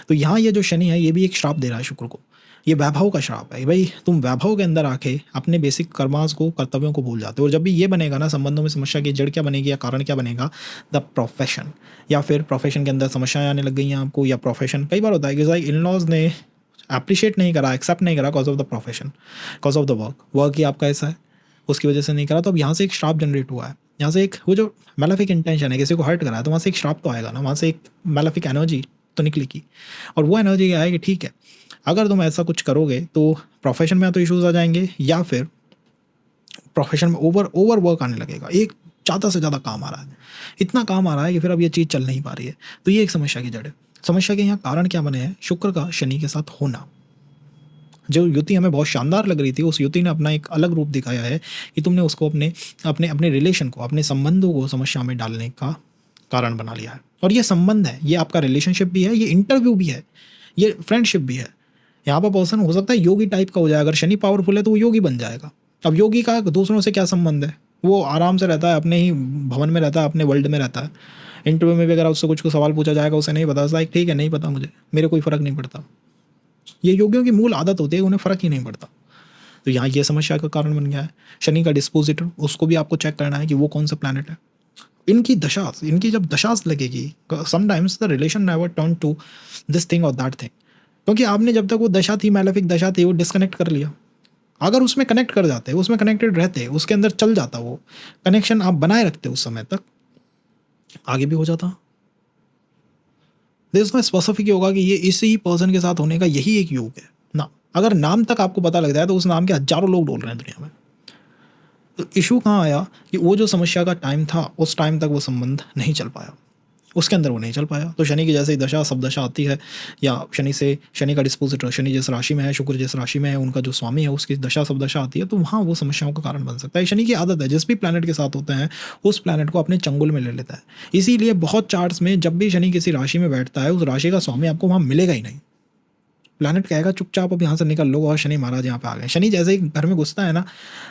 तो यहाँ ये जो शनि है ये भी एक श्राप दे रहा है शुक्र को। ये वैभव का श्राप है, भाई तुम वैभव के अंदर आके अपने बेसिक कर्मास को, कर्तव्यों को भूल जाते हो। और जब भी ये बनेगा ना, संबंधों में समस्या की जड़ क्या बनेगी या कारण क्या बनेगा? द प्रोफेशन, या फिर प्रोफेशन के अंदर समस्याएं आने लग गई हैं आपको, या प्रोफेशन कई बार होता है कि भाई इन लॉज ने अप्रिशिएट नहीं करा, एक्सेप्ट नहीं करा cause of the profession, cause of the work ही आपका ऐसा है, उसकी वजह से नहीं करा। तो अब यहाँ से एक श्राप जनरेट हुआ है, यहाँ से एक वो जो मैलेफिक इंटेंशन है, किसी को हर्ट करा है, तो वहाँ से एक श्राप तो आएगा ना, वहाँ से एक मैलेफिक एनर्जी तो निकलेगी। और वो एनर्जी क्या है कि ठीक है, अगर तुम ऐसा कुछ करोगे तो प्रोफेशन में तो इश्यूज आ जाएंगे, या फिर प्रोफेशन में ओवर वर्क आने लगेगा, एक ज़्यादा से ज़्यादा काम आ रहा है, इतना काम आ रहा है कि फिर अब ये चीज़ चल नहीं पा रही है। तो ये एक समस्या की जड़ है। समस्या के यहाँ कारण क्या बने हैं? शुक्र का शनि के साथ होना। जो युति हमें बहुत शानदार लग रही थी, उस युति ने अपना एक अलग रूप दिखाया है कि तुमने उसको अपने अपने अपने रिलेशन को, अपने संबंधों को समस्या में डालने का कारण बना लिया है। और ये संबंध है, ये आपका रिलेशनशिप भी है, ये इंटरव्यू भी है, ये फ्रेंडशिप भी है। यहाँ पर पर्सन हो सकता है योगी टाइप का हो जाए, अगर शनि पावरफुल है तो वो योगी बन जाएगा। अब योगी का दूसरों से क्या संबंध है? वो आराम से रहता है, अपने ही भवन में रहता है, अपने वर्ल्ड में रहता है। इंटरव्यू में भी अगर उससे कुछ सवाल पूछा जाएगा, उसे नहीं पता, लाइक ठीक है नहीं पता मुझे, मेरे कोई फ़र्क नहीं पड़ता। ये योगियों की मूल आदत होती है, उन्हें फ़र्क ही नहीं पड़ता। तो यहाँ ये समस्या का कारण बन गया है। शनि का डिस्पोजिटर, उसको भी आपको चेक करना है कि वो कौन सा प्लैनेट है। इनकी जब दशास लगेगी, sometimes the relation never turn to this thing और दैट थिंग, क्योंकि आपने जब तक वो दशा थी, मैलेफिक दशा थी, वो डिस्कनेक्ट कर लिया। अगर उसमें कनेक्ट कर जाते, उसमें कनेक्टेड रहते, उसके अंदर चल जाता, वो कनेक्शन आप बनाए रखते उस समय तक, आगे भी हो जाता। इसमें स्पेसिफिक होगा कि ये इसी पर्सन के साथ होने का यही एक योग है ना। अगर नाम तक आपको पता लग जाए तो उस नाम के हजारों लोग डोल रहे हैं दुनिया में। तो इशू कहाँ आया कि वो जो समस्या का टाइम था, उस टाइम तक वो संबंध नहीं चल पाया, उसके अंदर वो नहीं चल पाया। तो शनि की जैसे ही दशा सब दशा आती है, या शनि का डिस्पोजिटर शनि जिस राशि में है, शुक्र जिस राशि में है, उनका जो स्वामी है उसकी दशा सब दशा आती है, तो वहाँ वो समस्याओं का कारण बन सकता है। शनि की आदत है, जिस भी प्लैनेट के साथ होते हैं उस प्लैनेट को अपने चंगुल में ले लेता है। इसीलिए बहुत चार्ट्स में जब भी शनि किसी राशि में बैठता है, उस राशि का स्वामी आपको वहाँ मिलेगा ही नहीं। प्लैनेट कहेगा चुपचाप अब यहाँ से निकल लो, और शनि महाराज यहाँ पे आ गए। शनि जैसे ही घर में घुसता है ना,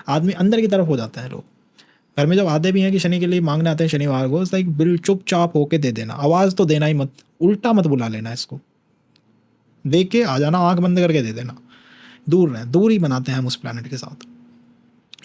आदमी अंदर की तरफ हो जाता है। लोग घर में जब आते भी हैं कि शनि के लिए मांगने आते हैं शनिवार को, लाइक बिल चुपचाप होके दे देना, आवाज़ तो देना ही मत, उल्टा मत बुला लेना, इसको देख के आ जाना, आंख बंद करके दे देना, दूर ही बनाते हैं हम उस प्लैनेट के साथ।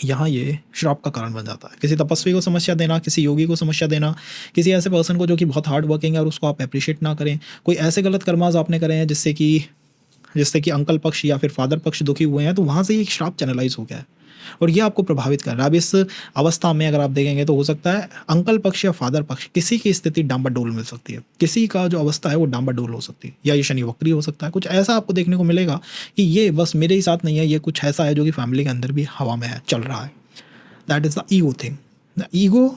यहाँ ये श्राप का कारण बन जाता है। किसी तपस्वी को समस्या देना, किसी योगी को समस्या देना, किसी ऐसे पर्सन को जो कि बहुत हार्ड वर्किंग है और उसको आप अप्रिशिएट ना करें, कोई ऐसे गलत कर्माज आपने करे हैं जिससे कि अंकल पक्ष या फिर फादर पक्ष दुखी हुए हैं, तो वहाँ से एक श्राप चैनलाइज हो गया है और ये आपको प्रभावित कर रहा है। अब इस अवस्था में अगर आप देखेंगे तो हो सकता है अंकल पक्ष या फादर पक्ष किसी की स्थिति डांबाडोल मिल सकती है, किसी का जो अवस्था है वो डांबाडोल हो सकती है, या ये शनि वक्री हो सकता है। कुछ ऐसा आपको देखने को मिलेगा कि ये बस मेरे ही साथ नहीं है, ये कुछ ऐसा है जो कि फैमिली के अंदर भी हवा में है, चल रहा है। That is the ego thing. The ego,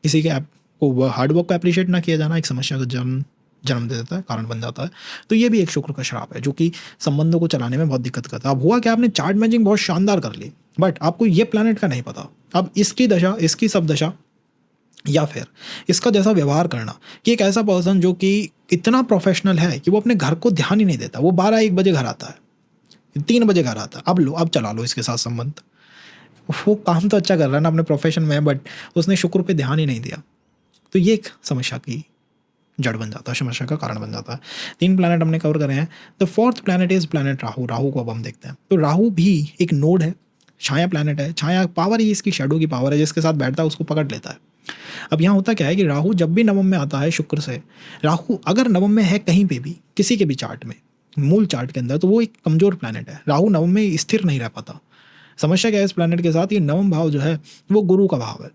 किसी के को हार्डवर्क को अप्रिशिएट ना किया जाना, एक समस्या का जन्म दे देता है, कारण बन जाता है। तो ये भी एक शुक्र का श्राप है जो कि संबंधों को चलाने में बहुत दिक्कत करता है। अब हुआ क्या, आपने चार्ट मैचिंग बहुत शानदार कर ली, बट आपको ये प्लैनेट का नहीं पता, अब इसकी दशा, इसकी सब दशा, या फिर इसका जैसा व्यवहार करना कि एक ऐसा पर्सन जो कि इतना प्रोफेशनल है कि वो अपने घर को ध्यान ही नहीं देता, वो 12-1 बजे घर आता है, 3 बजे घर आता है, अब लो, अब चला लो इसके साथ संबंध। वो काम तो अच्छा कर रहा है ना अपने प्रोफेशन में, बट उसने शुक्र पे ध्यान ही नहीं दिया। तो ये एक समस्या की जड़ बन जाता है, समस्या का कारण बन जाता है। 3 प्लैनेट हमने कवर करे हैं। The fourth planet is planet Rahu. Rahu को अब हम देखते हैं। तो राहु भी एक नोड है, छाया प्लैनेट है। छाया पावर ही इसकी शैडो की पावर है, जिसके साथ बैठता है उसको पकड़ लेता है। अब यहाँ होता क्या है कि राहु जब भी नवम में आता है शुक्र से, राहु अगर नवम में है कहीं पे भी, किसी के भी चार्ट में, मूल चार्ट के अंदर, तो वो एक कमजोर प्लैनेट है। राहु नवम में स्थिर नहीं रह पाता। समस्या क्या है इस प्लैनेट के साथ, ये नवम भाव जो है वो गुरु का भाव है,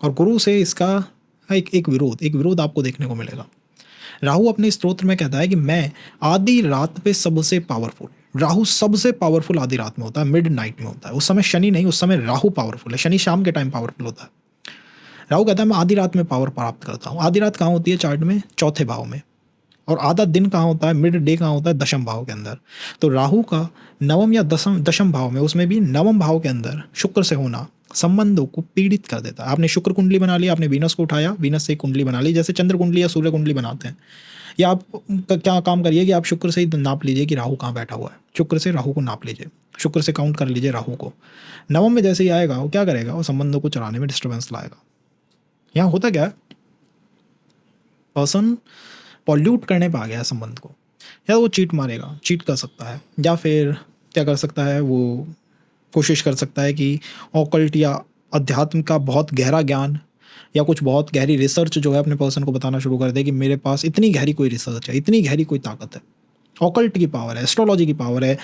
और गुरु से इसका एक विरोध आपको देखने को मिलेगा। राहु अपने स्तोत्र में कहता है कि मैं आधी रात पे सबसे पावरफुल, राहु सबसे पावरफुल आधी रात में होता है, मिड नाइट में होता है। उस समय शनि नहीं, उस समय राहु पावरफुल है। शनि शाम के टाइम पावरफुल होता है। राहु कहता है मैं आधी रात में पावर प्राप्त करता हूँ। आधी रात कहाँ होती है चार्ट में? चौथे भाव में। और आधा दिन कहाँ होता है? मिड डे कहाँ होता है? दशम भाव के अंदर। तो राहु का नवम या दशम भाव में, उसमें भी नवम भाव के अंदर शुक्र से होना संबंधों को पीड़ित कर देता है। आपने शुक्र कुंडली बना लिया, आपने वीनस को उठाया, वीनस से एक कुंडली बना ली, जैसे चंद्र कुंडली या सूर्य कुंडली बनाते हैं। या आप क्या काम करिए कि आप शुक्र से ही नाप लीजिए कि राहु कहाँ बैठा हुआ है। शुक्र से राहु को नाप लीजिए, शुक्र से काउंट कर लीजिए राहु को। नवम में जैसे ही आएगा वो क्या करेगा? वो संबंधों को चलाने में डिस्टर्बेंस लाएगा। यहाँ होता क्या है, पर्सन पॉल्यूट करने पे आ गया है संबंध को। या वो चीट मारेगा, चीट कर सकता है, या फिर क्या कर सकता है, वो कोशिश कर सकता है कि ऑकल्ट या अध्यात्म का बहुत गहरा ज्ञान या कुछ बहुत गहरी रिसर्च जो है अपने पर्सन को बताना शुरू कर दे कि मेरे पास इतनी गहरी कोई रिसर्च है, इतनी गहरी कोई ताकत है। ऑकल्ट की पावर है, एस्ट्रोलॉजी की पावर है,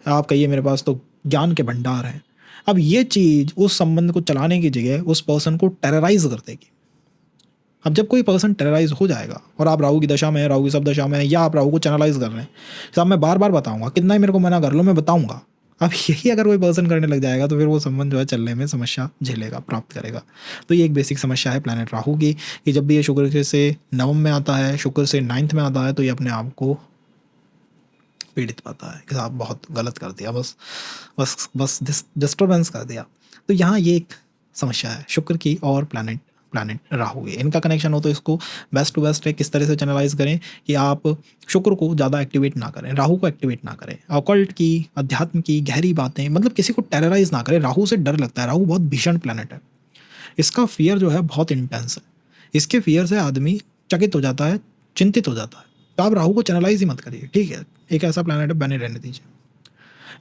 आप कहिए मेरे पास तो ज्ञान के भंडार हैं। अब ये चीज़ उस संबंध को चलाने की जगह उस पर्सन को टेरराइज कर देगी। अब जब कोई पर्सन टेरराइज हो जाएगा और आप राहु की दशा में है, राहु की सब दशा में है, या आप राहु को चैनलाइज कर रहे हैं, साहब मैं बार बार बताऊंगा, कितना ही मेरे को मना कर लो मैं बताऊंगा। अब यही अगर कोई पर्सन करने लग जाएगा तो फिर वो संबंध जो है चलने में समस्या झेलेगा, प्राप्त करेगा। तो ये एक बेसिक समस्या है प्लैनेट राहु की, कि जब भी ये शुक्र से नवम में आता है, शुक्र से 9th में आता है, तो ये अपने आप को पीड़ित पाता है कि साहब बहुत गलत कर दिया, बस बस बस डिस्टर्बेंस कर दिया। तो यहाँ ये एक समस्या है शुक्र की और प्लैनेट राहु की। इनका कनेक्शन हो तो इसको बेस्ट टू बेस्ट है किस तरह से चैनलाइज करें कि आप शुक्र को ज़्यादा एक्टिवेट ना करें, राहु को एक्टिवेट ना करें, ऑकल्ट की, अध्यात्म की गहरी बातें, मतलब किसी को टेरराइज ना करें। राहु से डर लगता है, राहु बहुत भीषण प्लैनेट है, इसका फियर जो है बहुत इंटेंस है। इसके फियर से आदमी चकित हो जाता है, चिंतित हो जाता है। तो आप राहु को चैनलाइज ही मत करिए, ठीक है? एक ऐसा प्लैनेट है, बने रहने दीजिए।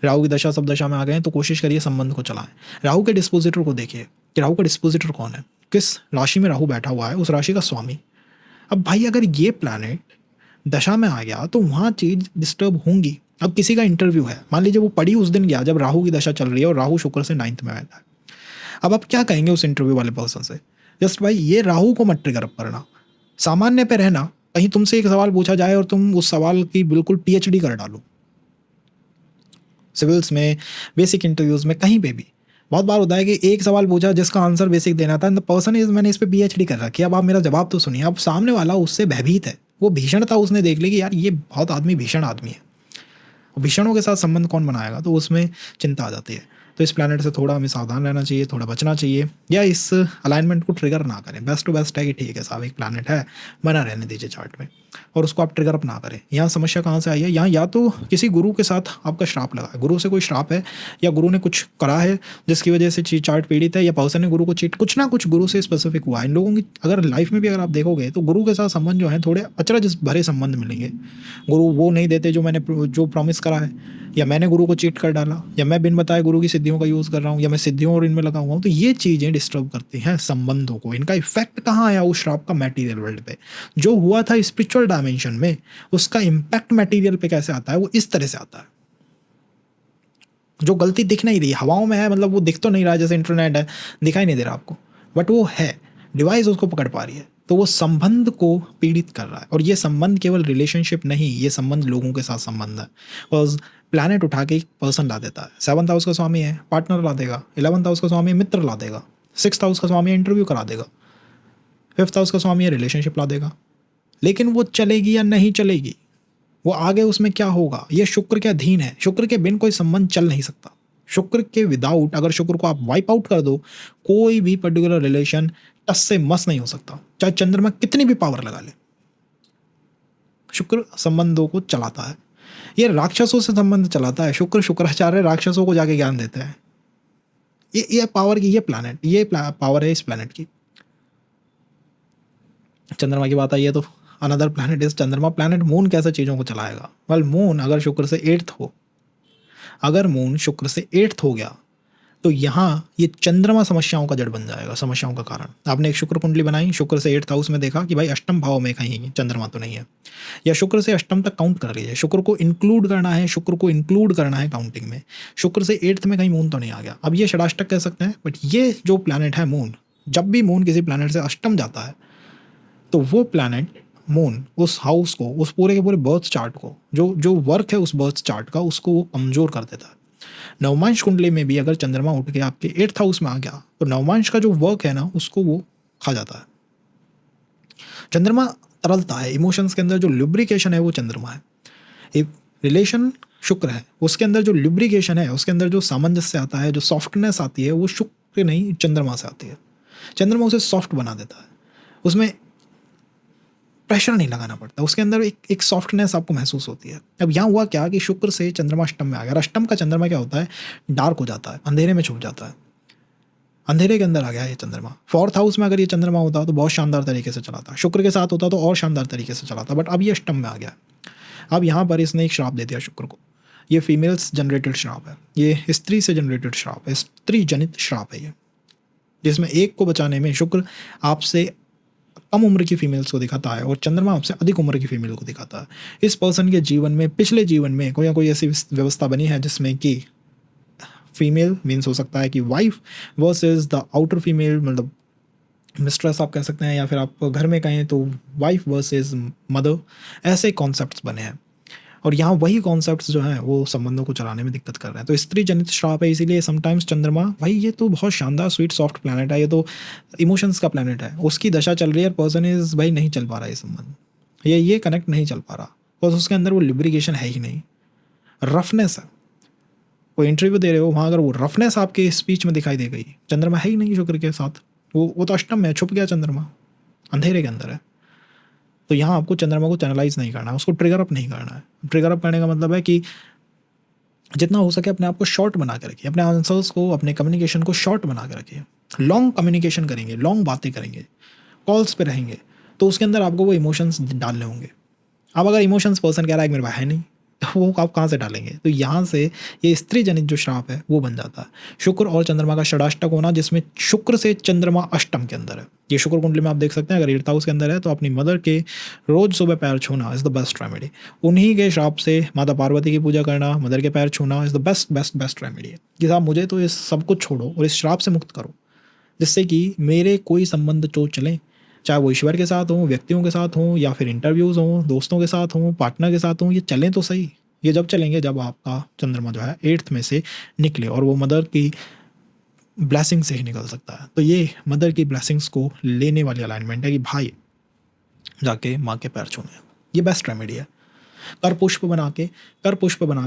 राहु की दशा सब दशा में आ गए हैं तो कोशिश करिए संबंध को चलाएं। राहु के डिस्पोजिटर को देखिए कि राहु का डिस्पोजिटर कौन है, किस राशि में राहु बैठा हुआ है, उस राशि का स्वामी। अब भाई अगर ये प्लैनेट दशा में आ गया तो वहाँ चीज़ डिस्टर्ब होंगी। अब किसी का इंटरव्यू है, मान लीजिए वो पढ़ी उस दिन गया जब राहु की दशा चल रही है और राहु शुक्र से 9th में बैठा है। अब आप क्या कहेंगे उस इंटरव्यू वाले पर्सन से? जस्ट भाई ये राहु को मत ट्रिगर अप करना, सामान्य पे रहना। कहीं तुमसे एक सवाल पूछा जाए और तुम उस सवाल की बिल्कुल PhD कर डालो। सिविल्स में, बेसिक इंटरव्यूज़ में, कहीं पे भी बहुत बार होता है कि एक सवाल पूछा जिसका आंसर बेसिक देना था, द पर्सन इज, मैंने इस पे PhD कर रखी है, अब आप मेरा जवाब तो सुनिए। अब सामने वाला उससे भयभीत है, वो भीषणता उसने देख ली कि यार ये बहुत आदमी भीषण आदमी है। भीषणों के साथ संबंध कौन बनाएगा, तो उसमें चिंता आ जाती है। तो इस प्लैनेट से थोड़ा हमें सावधान रहना चाहिए, थोड़ा बचना चाहिए, या इस अलाइनमेंट को ट्रिगर ना करें। बेस्ट टू बेस्ट है कि ठीक है साहब एक प्लैनेट है, बना रहने दीजिए चार्ट में, और उसको आप ट्रिगर अप ना करें। यहाँ समस्या कहाँ से आई है? यहाँ या तो किसी गुरु के साथ आपका श्राप लगा है, गुरु से कोई श्राप है, या गुरु ने कुछ करा है जिसकी वजह से चार्ट पीड़ित है, या पर्सन ने गुरु को चीट, कुछ ना कुछ गुरु से स्पेसिफिक हुआ है। इन लोगों की अगर लाइफ में भी अगर आप देखोगे तो गुरु के साथ संबंध जो है थोड़े अचरज भरे संबंध मिलेंगे। गुरु वो नहीं देते जो प्रॉमिस करा है, या मैंने गुरु को चीट कर डाला, या मैं बिन बताए गुरु की सिद्धियों का यूज़ कर रहा हूँ, या मैं सिद्धियों और इनमें लगा हुआ हूँ। तो ये चीज़ें डिस्टर्ब करती हैं संबंधों को। इनका इफेक्ट कहाँ आया उस श्राप का? मटेरियल वर्ल्ड पे। जो हुआ था स्पिरिचुअल डायमेंशन में, उसका इम्पैक्ट मटेरियल पे कैसे आता है? वो इस तरह से आता है। जो गलती दिख नहीं रही, हवाओं में है, मतलब वो दिख तो नहीं रहा, जैसे इंटरनेट है दिखाई नहीं दे रहा आपको, बट वो है, डिवाइस उसको पकड़ पा रही है, तो वो संबंध को पीड़ित कर रहा है। और ये संबंध केवल रिलेशनशिप नहीं, ये संबंध लोगों के साथ संबंध है। और प्लैनेट उठा के एक पर्सन ला देता है। 7th हाउस का स्वामी है, पार्टनर ला देगा। 11th हाउस का स्वामी है, मित्र ला देगा। 6th हाउस का स्वामी है, इंटरव्यू करा देगा। 5th हाउस का स्वामी है, रिलेशनशिप ला देगा। लेकिन वो चलेगी या नहीं चलेगी, वो आगे उसमें क्या होगा, ये शुक्र के अधीन है। शुक्र के बिन कोई संबंध चल नहीं सकता। शुक्र के विदाउट अगर शुक्र को आप वाइप आउट कर दो, कोई भी पर्टिकुलर रिलेशन टस से मस नहीं हो सकता, चाहे चंद्रमा कितनी भी पावर लगा ले। शुक्र संबंधों को चलाता है, ये राक्षसों से संबंध चलाता है। शुक्राचार्य राक्षसों को जाके ज्ञान देते हैं। ये पावर की, ये पावर है इस प्लैनेट की। चंद्रमा की बात आई है तो अनदर प्लैनेट इज चंद्रमा प्लैनेट। मून कैसे चीज़ों को चलाएगा? वेल, मून अगर शुक्र से एट्थ हो, अगर मून शुक्र से एट्थ हो गया तो यहाँ ये चंद्रमा समस्याओं का जड़ बन जाएगा, समस्याओं का कारण। आपने एक शुक्र कुंडली बनाई, शुक्र से एट्थ हाउस में देखा कि भाई अष्टम भाव में कहीं चंद्रमा तो नहीं है, या शुक्र से अष्टम तक काउंट कर लीजिए, शुक्र को इंक्लूड करना है, शुक्र को इंक्लूड करना है काउंटिंग में। शुक्र से एट्थ में कहीं मून तो नहीं आ गया, अब ये षडाष्टक कह सकते हैं। बट ये जो प्लैनेट है मून, जब भी मून किसी प्लैनेट से अष्टम जाता है तो वो प्लैनेट मून उस हाउस को, उस पूरे के पूरे बर्थ चार्ट को, जो वर्क है उस बर्थ चार्ट का, उसको वो कमज़ोर कर देता है। नवमांश कुंडली में भी अगर चंद्रमा उठ के आपके एट्थ हाउस में आ गया तो नवमांश का जो वर्क है ना, उसको वो खा जाता है। चंद्रमा तरलता है, इमोशंस के अंदर जो लुब्रिकेशन है वो चंद्रमा है। एक रिलेशन शुक्र है, उसके अंदर जो लुब्रिकेशन है, उसके अंदर जो सामंजस्य आता है, जो सॉफ्टनेस आती है, वो शुक्र नहीं चंद्रमा से आती है। चंद्रमा उसे सॉफ्ट बना देता है, उसमें प्रेशर नहीं लगाना पड़ता, उसके अंदर एक सॉफ्टनेस आपको महसूस होती है। अब यहाँ हुआ क्या कि शुक्र से चंद्रमा अष्टम में आ गया। अष्टम का चंद्रमा क्या होता है? डार्क हो जाता है, अंधेरे में छुप जाता है, अंधेरे के अंदर आ गया ये चंद्रमा। फोर्थ हाउस में अगर ये चंद्रमा होता तो बहुत शानदार तरीके से चलाता, शुक्र के साथ होता तो और शानदार तरीके से चलाता, बट अब ये अष्टम में आ गया। अब यहाँ पर इसने एक श्राप दे दिया शुक्र को। ये फीमेल्स जनरेटेड श्राप है, ये स्त्री से जनरेटेड श्राप है, स्त्री जनित श्राप है ये, जिसमें एक को बचाने में शुक्र आपसे कम उम्र की फीमेल्स को दिखाता है और चंद्रमा आपसे अधिक उम्र की फीमेल को दिखाता है। इस पर्सन के जीवन में, पिछले जीवन में कोई ना कोई ऐसी व्यवस्था बनी है जिसमें कि फीमेल मीन्स हो सकता है कि wife versus the outer female, मतलब मिस्ट्रेस आप कह सकते हैं, या फिर आप घर में कहें तो वाइफ वर्सेस मदर, ऐसे कॉन्सेप्ट्स बने हैं। और यहाँ वही कॉन्सेप्ट्स जो हैं वो संबंधों को चलाने में दिक्कत कर रहे हैं। तो स्त्री जनित श्राप है, इसीलिए समटाइम्स चंद्रमा, भाई ये तो बहुत शानदार स्वीट सॉफ्ट प्लैनेट है, ये तो इमोशंस का प्लैनेट है, उसकी दशा चल रही है, पर्सन इज भाई नहीं चल पा रहा है ये संबंध, ये कनेक्ट नहीं चल पा रहा, और उसके अंदर वो लिब्रिकेशन है ही नहीं, रफनेस है। कोई इंटरव्यू दे रहे हो, वहाँ अगर वो रफनेस आपके स्पीच में दिखाई दे गई, चंद्रमा है ही नहीं शुक्र के साथ, वो तो अष्टम में छुप गया चंद्रमा, अंधेरे के अंदर है। तो यहाँ आपको चंद्रमा को चैनलाइज नहीं करना है, उसको ट्रिगर अप नहीं करना है। ट्रिगर अप करने का मतलब है कि जितना हो सके अपने आप को शॉर्ट बना के रखिए, अपने आंसर्स को, अपने कम्युनिकेशन को शॉर्ट बना के रखिए। लॉन्ग कम्युनिकेशन करेंगे, लॉन्ग बातें करेंगे, कॉल्स पे रहेंगे, तो उसके अंदर आपको वो इमोशंस डालने होंगे। अब अगर इमोशंस पर्सन कह रहा है कि मेरे भाई है नहीं, तो वो आप कहाँ से डालेंगे? तो यहाँ से ये स्त्री जनित जो श्राप है वो बन जाता है। शुक्र और चंद्रमा का षडाष्टक होना, जिसमें शुक्र से चंद्रमा अष्टम के अंदर है। ये शुक्र कुंडली में आप देख सकते हैं, अगर एट्थ हाउस के अंदर है तो अपनी मदर के रोज सुबह पैर छूना इज़ द बेस्ट रेमेडी। उन्हीं के श्राप से माता पार्वती की पूजा करना, मदर के पैर छूना is the best best best remedy है कि साहब मुझे तो इस सब कुछ छोड़ो और इस श्राप से मुक्त करो, जिससे कि मेरे कोई संबंध जो चलें, चाहे वो ईश्वर के साथ हों, व्यक्तियों के साथ हों, या फिर इंटरव्यूज़ हों, दोस्तों के साथ हों, पार्टनर के साथ हों, ये चलें तो सही। ये जब चलेंगे जब आपका चंद्रमा जो है एट्थ में से निकले, और वो मदर की ब्लेसिंग से ही निकल सकता है। तो ये मदर की ब्लेसिंग्स को लेने वाली अलाइनमेंट है कि भाई जाके माँ के पैर छूने, ये बेस्ट रेमेडी है। कर पुष्प बना के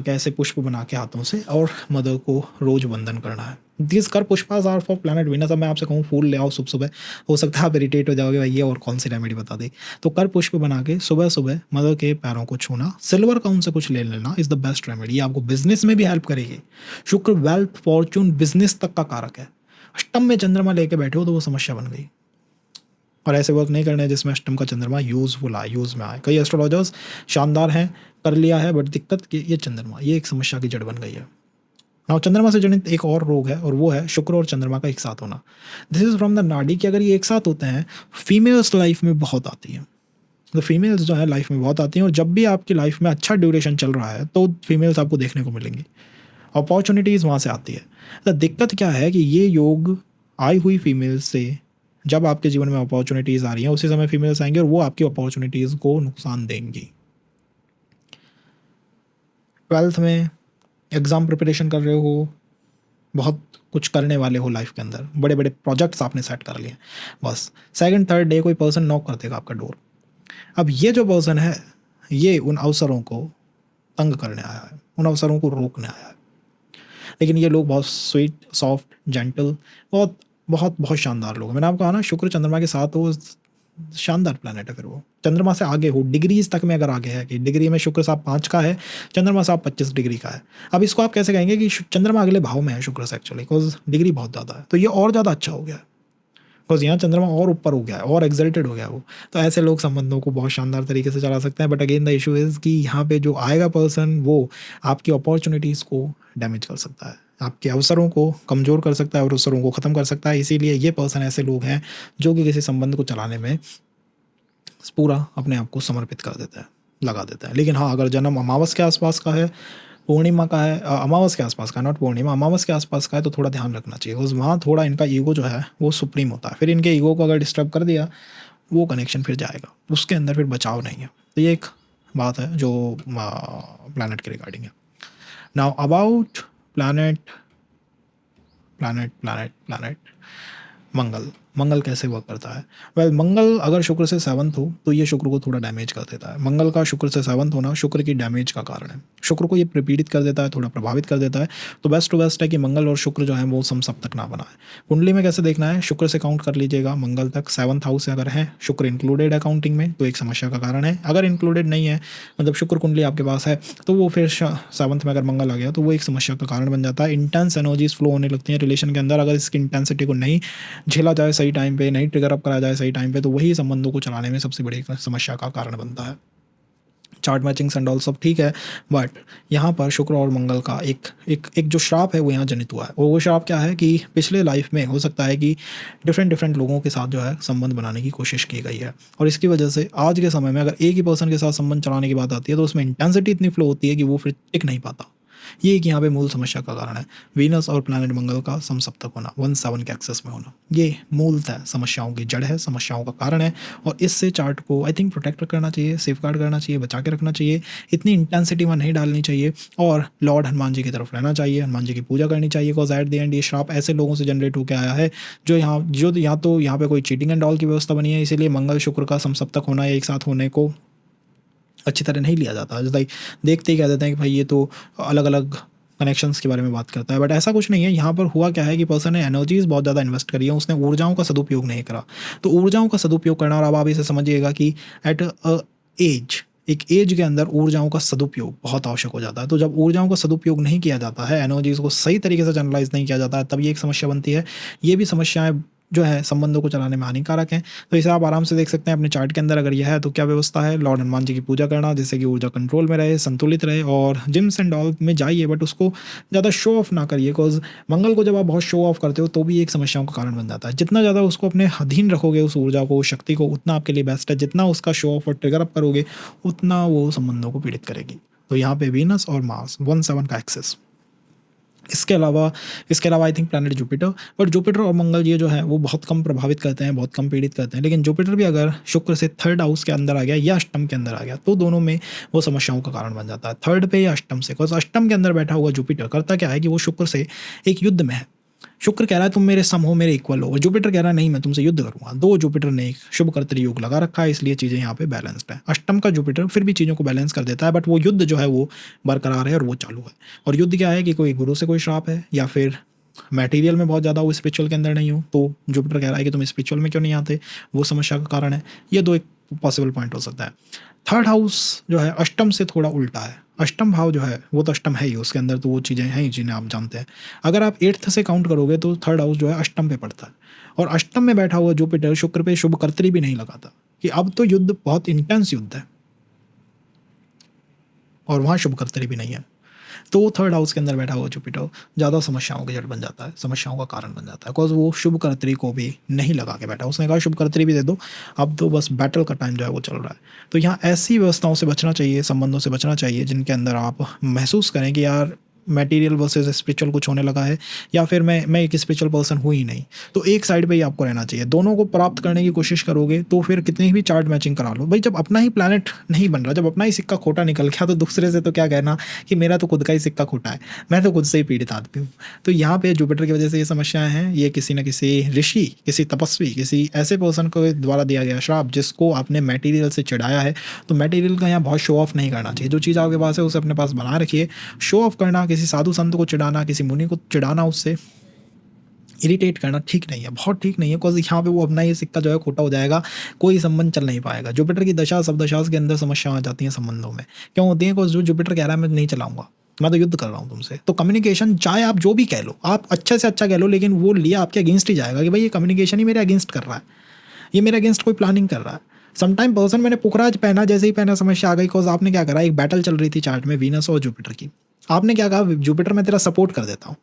ऐसे पुष्प बना के हाथों से और मदर को रोज वंदन करना है। दिस कर Pushpa's are for planet Venus. अब मैं आपसे कहूँ फूल ले आओ सुबह सुबह, हो सकता है आप इरिटेट हो जाओगे भाई ये और कौन सी रेमेडी बता दी। तो कर पुष्प बना के सुबह सुबह मदर के पैरों को छूना, सिल्वर का उनसे कुछ ले लेना इज द बेस्ट रेमेडी। ये आपको बिजनेस में भी हेल्प करेगी। शुक्र वेल्थ फॉर्चून बिजनेस तक का कारक है। अष्टम में चंद्रमा लेके बैठे हो तो वो समस्या बन गई, और ऐसे वर्क नहीं करना है जिसमें अष्टम का चंद्रमा यूज़फुल आए, यूज़ में आए। कई एस्ट्रोलॉजर्स शानदार हैं, कर लिया है, बट दिक्कत कि ये चंद्रमा, ये एक समस्या की जड़ बन गई है। नाउ चंद्रमा से जनित एक और रोग है, और वो है शुक्र और चंद्रमा का एक साथ होना। दिस इज फ्रॉम द नाड़ी कि अगर ये एक साथ होते हैं, फीमेल्स लाइफ में बहुत आती हैं। तो फीमेल्स जो है लाइफ में बहुत आती हैं, और जब भी आपकी लाइफ में अच्छा ड्यूरेशन चल रहा है तो फीमेल्स आपको देखने को मिलेंगी, अपॉर्चुनिटीज़ वहाँ से आती है। तो दिक्कत क्या है कि ये योग आई हुई फीमेल्स से, जब आपके जीवन में अपॉर्चुनिटीज़ आ रही हैं उसी समय फीमेल्स आएंगे और वो आपकी अपॉर्चुनिटीज़ को नुकसान देंगी। 12th में एग्ज़ाम प्रिपरेशन कर रहे हो, बहुत कुछ करने वाले हो लाइफ के अंदर, बड़े बड़े प्रोजेक्ट्स आपने सेट कर लिए, बस सेकंड थर्ड डे कोई पर्सन नॉक कर देगा आपका डोर। अब ये जो पर्सन है ये उन अवसरों को तंग करने आया है, उन अवसरों को रोकने आया है। लेकिन ये लोग बहुत स्वीट, सॉफ्ट, जेंटल, बहुत बहुत बहुत शानदार लोग हैं। मैंने आपको कहा ना, शुक्र चंद्रमा के साथ हो, शानदार प्लैनेट है। फिर वो चंद्रमा से आगे हो, डिग्रीज तक में अगर आगे है कि डिग्री में शुक्र साहब 5 का है, चंद्रमा साहब 25 डिग्री का है। अब इसको आप कैसे कहेंगे कि चंद्रमा अगले भाव में है शुक्र से एक्चुअली, बिकॉज डिग्री बहुत ज़्यादा है, तो ये और ज़्यादा अच्छा हो गया है, बिकॉज यहाँ चंद्रमा और ऊपर हो गया है और एक्सल्टेड हो गया है वो। तो ऐसे लोग संबंधों को बहुत शानदार तरीके से चला सकते हैं। But again the issue is कि यहाँ पे जो आएगा पर्सन, वो आपकी अपॉर्चुनिटीज़ को डैमेज कर सकता है, आपके अवसरों को कमज़ोर कर सकता है और अवसरों को ख़त्म कर सकता है। इसीलिए ये पर्सन ऐसे लोग हैं जो कि किसी संबंध को चलाने में पूरा अपने आप को समर्पित कर देता है, लगा देता है। लेकिन हाँ, अगर जन्म अमावस के आसपास का है, पूर्णिमा का है, अमावस के आसपास का, नॉट पूर्णिमा, अमावस के आसपास का है, तो थोड़ा ध्यान रखना चाहिए, उस वहाँ थोड़ा इनका ईगो जो है वो सुप्रीम होता है। फिर इनके ईगो को अगर डिस्टर्ब कर दिया, वो कनेक्शन फिर जाएगा, उसके अंदर फिर बचाव नहीं है। तो ये एक बात है जो प्लैनेट के रिगार्डिंग है। Now about planet planet planet planet Mangal. Mangal कैसे वर्क करता है? वेल, मंगल अगर शुक्र से 7th हो तो ये शुक्र को थोड़ा डैमेज कर देता है। मंगल का शुक्र से 7th होना शुक्र की डैमेज का कारण है, शुक्र को ये पीड़ित कर देता है, थोड़ा प्रभावित कर देता है। तो बेस्ट टू बेस्ट है कि मंगल और शुक्र जो है वो समसप्तक ना बनाए। कुंडली में कैसे देखना है? शुक्र से काउंट कर लीजिएगा मंगल तक, 7th हाउस से अगर है शुक्र इंक्लूडेड है काउंटिंग में तो एक समस्या का कारण है। अगर इंक्लूडेड नहीं है, मतलब शुक्र कुंडली आपके पास है, तो वो फिर 7th में अगर मंगल आ गया तो वो एक समस्या का कारण बन जाता है। इंटेंस एनर्जीज फ्लो होने लगती हैं रिलेशन के अंदर। अगर इसकी इंटेंसिटी को नहीं झेला जाए सही टाइम पे, नहीं ट्रिगर अप करा जाए सही टाइम पे, तो वही संबंधों को चलाने में सबसे बड़ी समस्या का कारण बनता है। चार्ट मैचिंग एंड ऑल सब ठीक है, बट यहाँ पर शुक्र और मंगल का एक जो श्राप है वो यहाँ जनित हुआ है। और वो श्राप क्या है कि पिछले लाइफ में हो सकता है कि डिफरेंट लोगों के साथ जो है संबंध बनाने की कोशिश की गई है, और इसकी वजह से आज के समय में अगर एक ही पर्सन के साथ संबंध चलाने की बात आती है तो उसमें इंटेंसिटी इतनी फ्लो होती है कि वो फिर टिक नहीं पाता। ये एक यहाँ पे मूल समस्या का कारण है। वीनस और प्लैनेट मंगल का समसप्तक होना, 1/7 के एक्सेस में होना, ये मूलतः समस्याओं की जड़ है, समस्याओं का कारण है। और इससे चार्ट को आई थिंक प्रोटेक्ट करना चाहिए, सेफ गार्ड करना चाहिए, बचा के रखना चाहिए। इतनी इंटेंसिटी वहाँ नहीं डालनी चाहिए और लॉर्ड हनुमान जी की तरफ रहना चाहिए, हनुमान जी की पूजा करनी चाहिए। बिकॉज एट द एंड ये श्राप ऐसे लोगों से जनरेट होकर आया है जो यहाँ पे कोई चीटिंग एंड ऑल की व्यवस्था बनी है। इसीलिए मंगल शुक्र का समसप्तक होना या एक साथ होने को अच्छी तरह नहीं लिया जाता। जैसे देखते ही कह देते हैं कि भाई ये तो अलग अलग कनेक्शंस के बारे में बात करता है, बट ऐसा कुछ नहीं है। यहाँ पर हुआ क्या है कि पर्सन ने एनर्जीज बहुत ज़्यादा इन्वेस्ट करी है, उसने ऊर्जाओं का सदुपयोग नहीं करा। तो ऊर्जाओं का सदुपयोग करना, और अब आप इसे समझिएगा कि एट एक एज के अंदर ऊर्जाओं का सदुपयोग बहुत आवश्यक हो जाता है। तो जब ऊर्जाओं का सदुपयोग नहीं किया जाता है, एनर्जीज को सही तरीके से चैनलाइज नहीं किया जाता है, तब ये एक समस्या बनती है। ये भी समस्याएं जो है संबंधों को चलाने में हानिकारक हैं। तो इसे आप आराम से देख सकते हैं अपने चार्ट के अंदर। अगर यह है तो क्या व्यवस्था है? लॉर्ड हनुमान जी की पूजा करना, जिससे कि ऊर्जा कंट्रोल में रहे, संतुलित रहे। और जिम्स एंड ऑल में जाइए, बट उसको ज़्यादा शो ऑफ ना करिए, बिकॉज मंगल को जब आप बहुत शो ऑफ करते हो तो भी एक समस्याओं का कारण बन जाता है। जितना ज़्यादा उसको अपने अधीन रखोगे उस ऊर्जा को, उस शक्ति को, उतना आपके लिए बेस्ट है। जितना उसका शो ऑफ और ट्रिगर अप करोगे उतना वो संबंधों को पीड़ित करेगी। तो यहाँ पे वीनस और मार्स 1/7 का एक्सेस। इसके अलावा I think planet Jupiter, but Jupiter और मंगल ये जो है वो बहुत कम प्रभावित करते हैं, बहुत कम पीड़ित करते हैं। लेकिन जुपिटर भी अगर शुक्र से 3rd हाउस के अंदर आ गया या अष्टम के अंदर आ गया तो दोनों में वो समस्याओं का कारण बन जाता है, 3rd पे या अष्टम से। बिकॉज अष्टम के अंदर बैठा हुआ जुपिटर करता क्या है कि वो शुक्र से एक युद्ध में है। शुक्र कह रहा है तुम मेरे सम हो, मेरे इक्वल हो, और जुपिटर कह रहा है नहीं मैं तुमसे युद्ध करूंगा। दो जुपिटर ने एक शुभ कर्तरी योग लगा रखा है, इसलिए चीज़ें यहाँ पे बैलेंस्ड है। अष्टम का जुपिटर फिर भी चीज़ों को बैलेंस कर देता है, बट वो युद्ध जो है वो बरकरार है और वो चालू है। और युद्ध क्या है कि कोई गुरु से कोई श्राप है, या फिर मटेरियल में बहुत ज़्यादा हो, स्पिरिचुअल के अंदर नहीं हो, तो जुपिटर कह रहा है कि तुम स्पिरिचुअल में क्यों नहीं आते, वो समस्या का कारण है। ये दो एक पॉसिबल पॉइंट हो सकता है। 3rd हाउस जो है अष्टम से थोड़ा उल्टा है। अष्टम भाव जो है वो तो अष्टम है ही, उसके अंदर तो वो चीज़ें हैं ही जिन्हें आप जानते हैं। अगर आप 8th से काउंट करोगे तो 3rd हाउस जो है अष्टम पे पड़ता है, और अष्टम में बैठा हुआ जुपिटर शुक्र पे शुभ कर्तरी भी नहीं लगाता कि अब तो युद्ध बहुत इंटेंस युद्ध है, और वहाँ शुभ कर्तरी भी नहीं है। तो 3rd हाउस के अंदर बैठा हुआ जुपिटर ज़्यादा समस्याओं के जड़ बन जाता है, समस्याओं का कारण बन जाता है। बिकॉज वो शुभ कर्तरी को भी नहीं लगा के बैठा, उसने कहा शुभ कर्तरी भी दे दो, अब तो बस बैटल का टाइम जो है वो चल रहा है। तो यहाँ ऐसी व्यवस्थाओं से बचना चाहिए, संबंधों से बचना चाहिए जिनके अंदर आप महसूस करें कि यार मटेरियल वर्सेस स्पिरिचुअल कुछ होने लगा है, या फिर मैं एक स्पिरिचुअल पर्सन हूँ ही नहीं। तो एक साइड पे ही आपको रहना चाहिए। दोनों को प्राप्त करने की कोशिश करोगे तो फिर कितनी भी चार्ट मैचिंग करा लो, भाई जब अपना ही प्लैनेट नहीं बन रहा, जब अपना ही सिक्का खोटा निकल गया, तो दूसरे से तो क्या कहना कि मेरा तो खुद का ही सिक्का खोटा है, मैं तो खुद से ही पीड़ित आदमी हूँ। तो यहाँ पे जुपिटर की वजह से ये समस्याएं हैं। ये किसी न किसी ऋषि, किसी तपस्वी, किसी ऐसे पर्सन को द्वारा दिया गया श्राप जिसको आपने मटेरियल से चिढ़ाया है। तो मटेरियल का यहाँ बहुत शो ऑफ नहीं करना चाहिए। जो चीज़ आपके पास है उसे अपने पास बना रखिए। शो ऑफ करना, किसी किसी साधु संत को चिढ़ाना, किसी मुनि को चिढ़ाना, उससे इरिटेट करना ठीक नहीं है, बहुत ठीक नहीं है। बिकॉज यहाँ पे वो अपना ये सिक्का जो है खोटा हो जाएगा, कोई संबंध चल नहीं पाएगा। जुपिटर की दशा सब दशा के अंदर समस्या आ जाती हैं संबंधों में। क्यों होती है? बिकॉज जो जुपिटर कह रहा है मैं नहीं चलाऊंगा, मैं तो युद्ध कर रहा हूँ तुमसे। तो कम्युनिकेशन चाहे आप जो भी कह लो, आप अच्छे से अच्छा कह लो, लेकिन वो लिया आपके अगेंस्ट ही जाएगा कि भाई ये कम्युनिकेशन ही मेरे अगेंस्ट कर रहा है, ये मेरे अगेंस्ट कोई प्लानिंग कर रहा है। समटाइम पर्सन, मैंने पुखराज पहना, जैसे ही पहना समस्या आ गई। बिकॉज आपने क्या करा, एक बैटल चल रही थी चार्ट में वीनस और जुपिटर की। आपने क्या कहा, जुपिटर मैं तेरा सपोर्ट कर देता हूँ।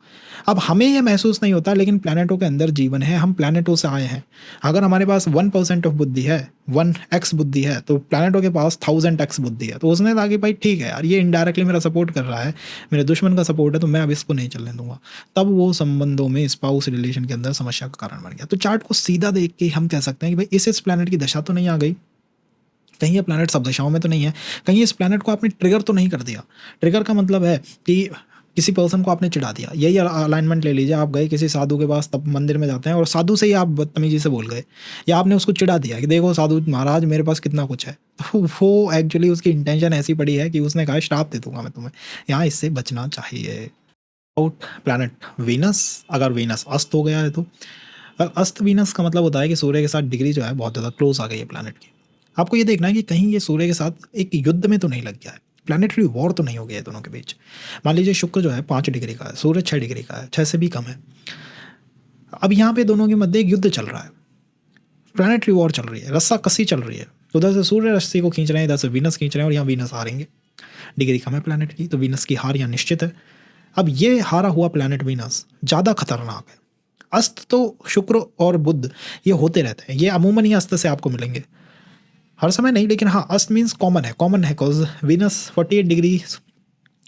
अब हमें यह महसूस नहीं होता, लेकिन प्लैनेटों के अंदर जीवन है, हम प्लैनेटों से आए हैं। अगर हमारे पास 1% ऑफ बुद्धि है, 1x बुद्धि है, तो प्लैनेटों के पास 1000x बुद्धि है। तो उसने कहा कि भाई ठीक है यार, ये इनडायरेक्टली मेरा सपोर्ट कर रहा है, मेरे दुश्मन का सपोर्ट है, तो मैं अब इसको नहीं चलने दूंगा। तब वो संबंधों में, स्पाउस रिलेशन के अंदर समस्या का कारण बन गया। तो चार्ट को सीधा देख के हम कह सकते हैं कि भाई इस प्लैनेट की दशा तो नहीं आ गई, कहीं ये प्लैनेट सब दशाओं में तो नहीं है, कहीं इस प्लैनेट को आपने ट्रिगर तो नहीं कर दिया। ट्रिगर का मतलब है कि किसी पर्सन को आपने चिढ़ा दिया। यही अलाइनमेंट ले लीजिए, आप गए किसी साधु के पास, तब मंदिर में जाते हैं, और साधु से ही आप बदतमीजी से बोल गए, या आपने उसको चिढ़ा दिया कि देखो साधु महाराज मेरे पास कितना कुछ है। तो वो एक्चुअली उसकी इंटेंशन ऐसी पड़ी है कि उसने कहा श्राप दे दूंगा मैं तुम्हें। यहाँ इससे बचना चाहिए। आउट प्लैनेट वीनस, अगर वीनस अस्त हो गया है तो अस्त वीनस का मतलब होता है कि सूर्य के साथ डिग्री जो है बहुत ज़्यादा क्लोज आ गई है प्लैनेट की। आपको ये देखना है कि कहीं ये सूर्य के साथ एक युद्ध में तो नहीं लग गया है, प्लैनेटरी वॉर तो नहीं हो गया है दोनों के बीच। मान लीजिए शुक्र जो है 5 डिग्री का है, सूर्य 6 डिग्री का है, 6 से भी कम है। अब यहाँ पे दोनों के मध्य एक युद्ध चल रहा है, प्लैनेटरी वॉर चल रही है, रस्सा कसी चल रही है। उधर से सूर्य रस्सी को खींच रहे हैं, इधर से वीनस खींच रहे हैं, और यहाँ वीनस हारेंगे। डिग्री कम है प्लैनेट की, तो वीनस की हार यहाँ निश्चित है। अब ये हारा हुआ प्लैनेट वीनस ज़्यादा खतरनाक है। अस्त तो शुक्र और बुध ये होते रहते हैं, ये अमूमन ही अस्त से आपको मिलेंगे, हर समय नहीं, लेकिन हाँ अस्त मीन्स कॉमन है। कॉज वीनस 48 डिग्री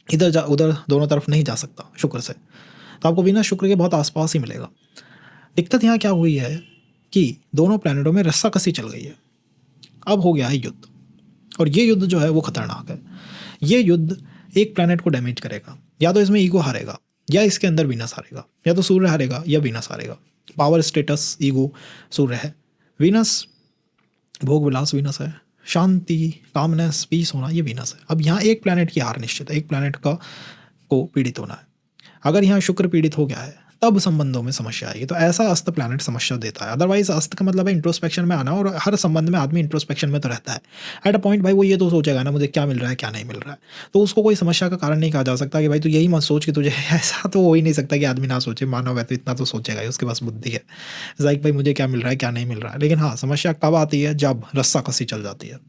इधर उधर दोनों तरफ नहीं जा सकता शुक्र से, तो आपको वीनस शुक्र के बहुत आसपास ही मिलेगा। दिक्कत यहाँ क्या हुई है कि दोनों प्लैनेटों में रस्साकसी चल गई है। अब हो गया है युद्ध, और ये युद्ध जो है वो खतरनाक है। ये युद्ध एक प्लैनेट को डैमेज करेगा, या तो इसमें ईगो हारेगा, या इसके अंदर वीनस हारेगा, या तो सूर्य हारेगा या वीनस हारेगा। पावर, स्टेटस, ईगो सूर्य है, वीनस भोग विलास वीनस है, शांति, कामनेस, पीस होना ये वीनस है। अब यहाँ एक प्लैनेट की हार निश्चित है, एक प्लैनेट का को पीड़ित होना है। अगर यहाँ शुक्र पीड़ित हो गया है तब संबंधों में समस्या आएगी। तो ऐसा अस्त प्लैनेट समस्या देता है। अदरवाइज अस्त का मतलब है इंट्रोस्पेक्शन में आना, और हर संबंध में आदमी इंट्रोस्पेक्शन में तो रहता है। एट अ पॉइंट भाई वो ये तो सोचेगा ना मुझे क्या मिल रहा है क्या नहीं मिल रहा है, तो उसको कोई समस्या का कारण नहीं कहा जा सकता कि भाई तू यही मत सोच कि तुझे ऐसा तो हो ही नहीं सकता कि आदमी ना सोचे। मानव है तो इतना तो सोचेगा ही, उसके पास बुद्धि है। लाइक भाई मुझे क्या मिल रहा है क्या नहीं मिल रहा है। लेकिन हाँ समस्या कब आती है, जब रस्साकसी चल जाती है,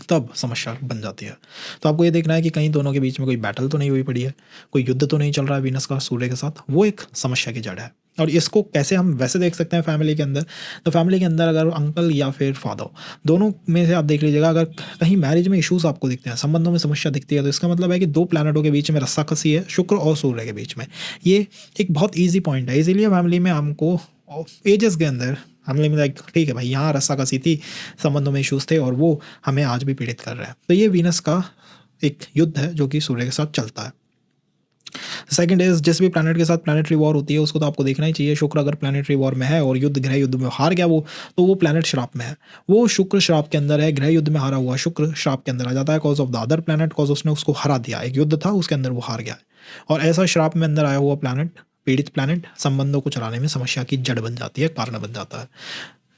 तब समस्या बन जाती है। तो आपको ये देखना है कि कहीं दोनों के बीच में कोई बैटल तो नहीं हुई पड़ी है, कोई युद्ध तो नहीं चल रहा है वीनस का सूर्य के साथ। वो एक समस्या की जड़ है। और इसको कैसे हम वैसे देख सकते हैं फैमिली के अंदर, तो फैमिली के अंदर अगर अंकल या फिर फादर दोनों में से आप देख लीजिएगा, अगर कहीं मैरिज में इश्यूज आपको दिखते हैं, संबंधों में समस्या दिखती है, तो इसका मतलब है कि दो प्लैनेटों के बीच में रस्साकसी है, शुक्र और सूर्य के बीच में। ये एक बहुत ईजी पॉइंट है। इसीलिए फैमिली में हमको एजेस के अंदर हमने लाइक ठीक है भाई यहाँ रस्साकसी थी, संबंधों में इश्यूज थे, और वो हमें आज भी पीड़ित कर रहे हैं। तो ये वीनस का एक युद्ध है जो कि सूर्य के साथ चलता है। सेकंड इज जिस भी प्लैनेट के साथ प्लैनेटरी वॉर होती है उसको तो आपको देखना ही चाहिए। शुक्र अगर प्लैनेटरी वॉर में है और युद्ध ग्रह युद्ध में हार गया वो, तो वो प्लैनेट श्राप में है, वो शुक्र श्राप के अंदर है। ग्रह युद्ध में हारा हुआ शुक्र श्राप के अंदर आ जाता है cause of the other planet, cause उसने उसको हरा दिया। एक युद्ध था उसके अंदर वो हार गया है, और ऐसा श्राप में अंदर आया हुआ प्लैनेट, पीड़ित प्लैनेट, संबंधों को चलाने में समस्या की जड़ बन जाती है, कारण बन जाता है।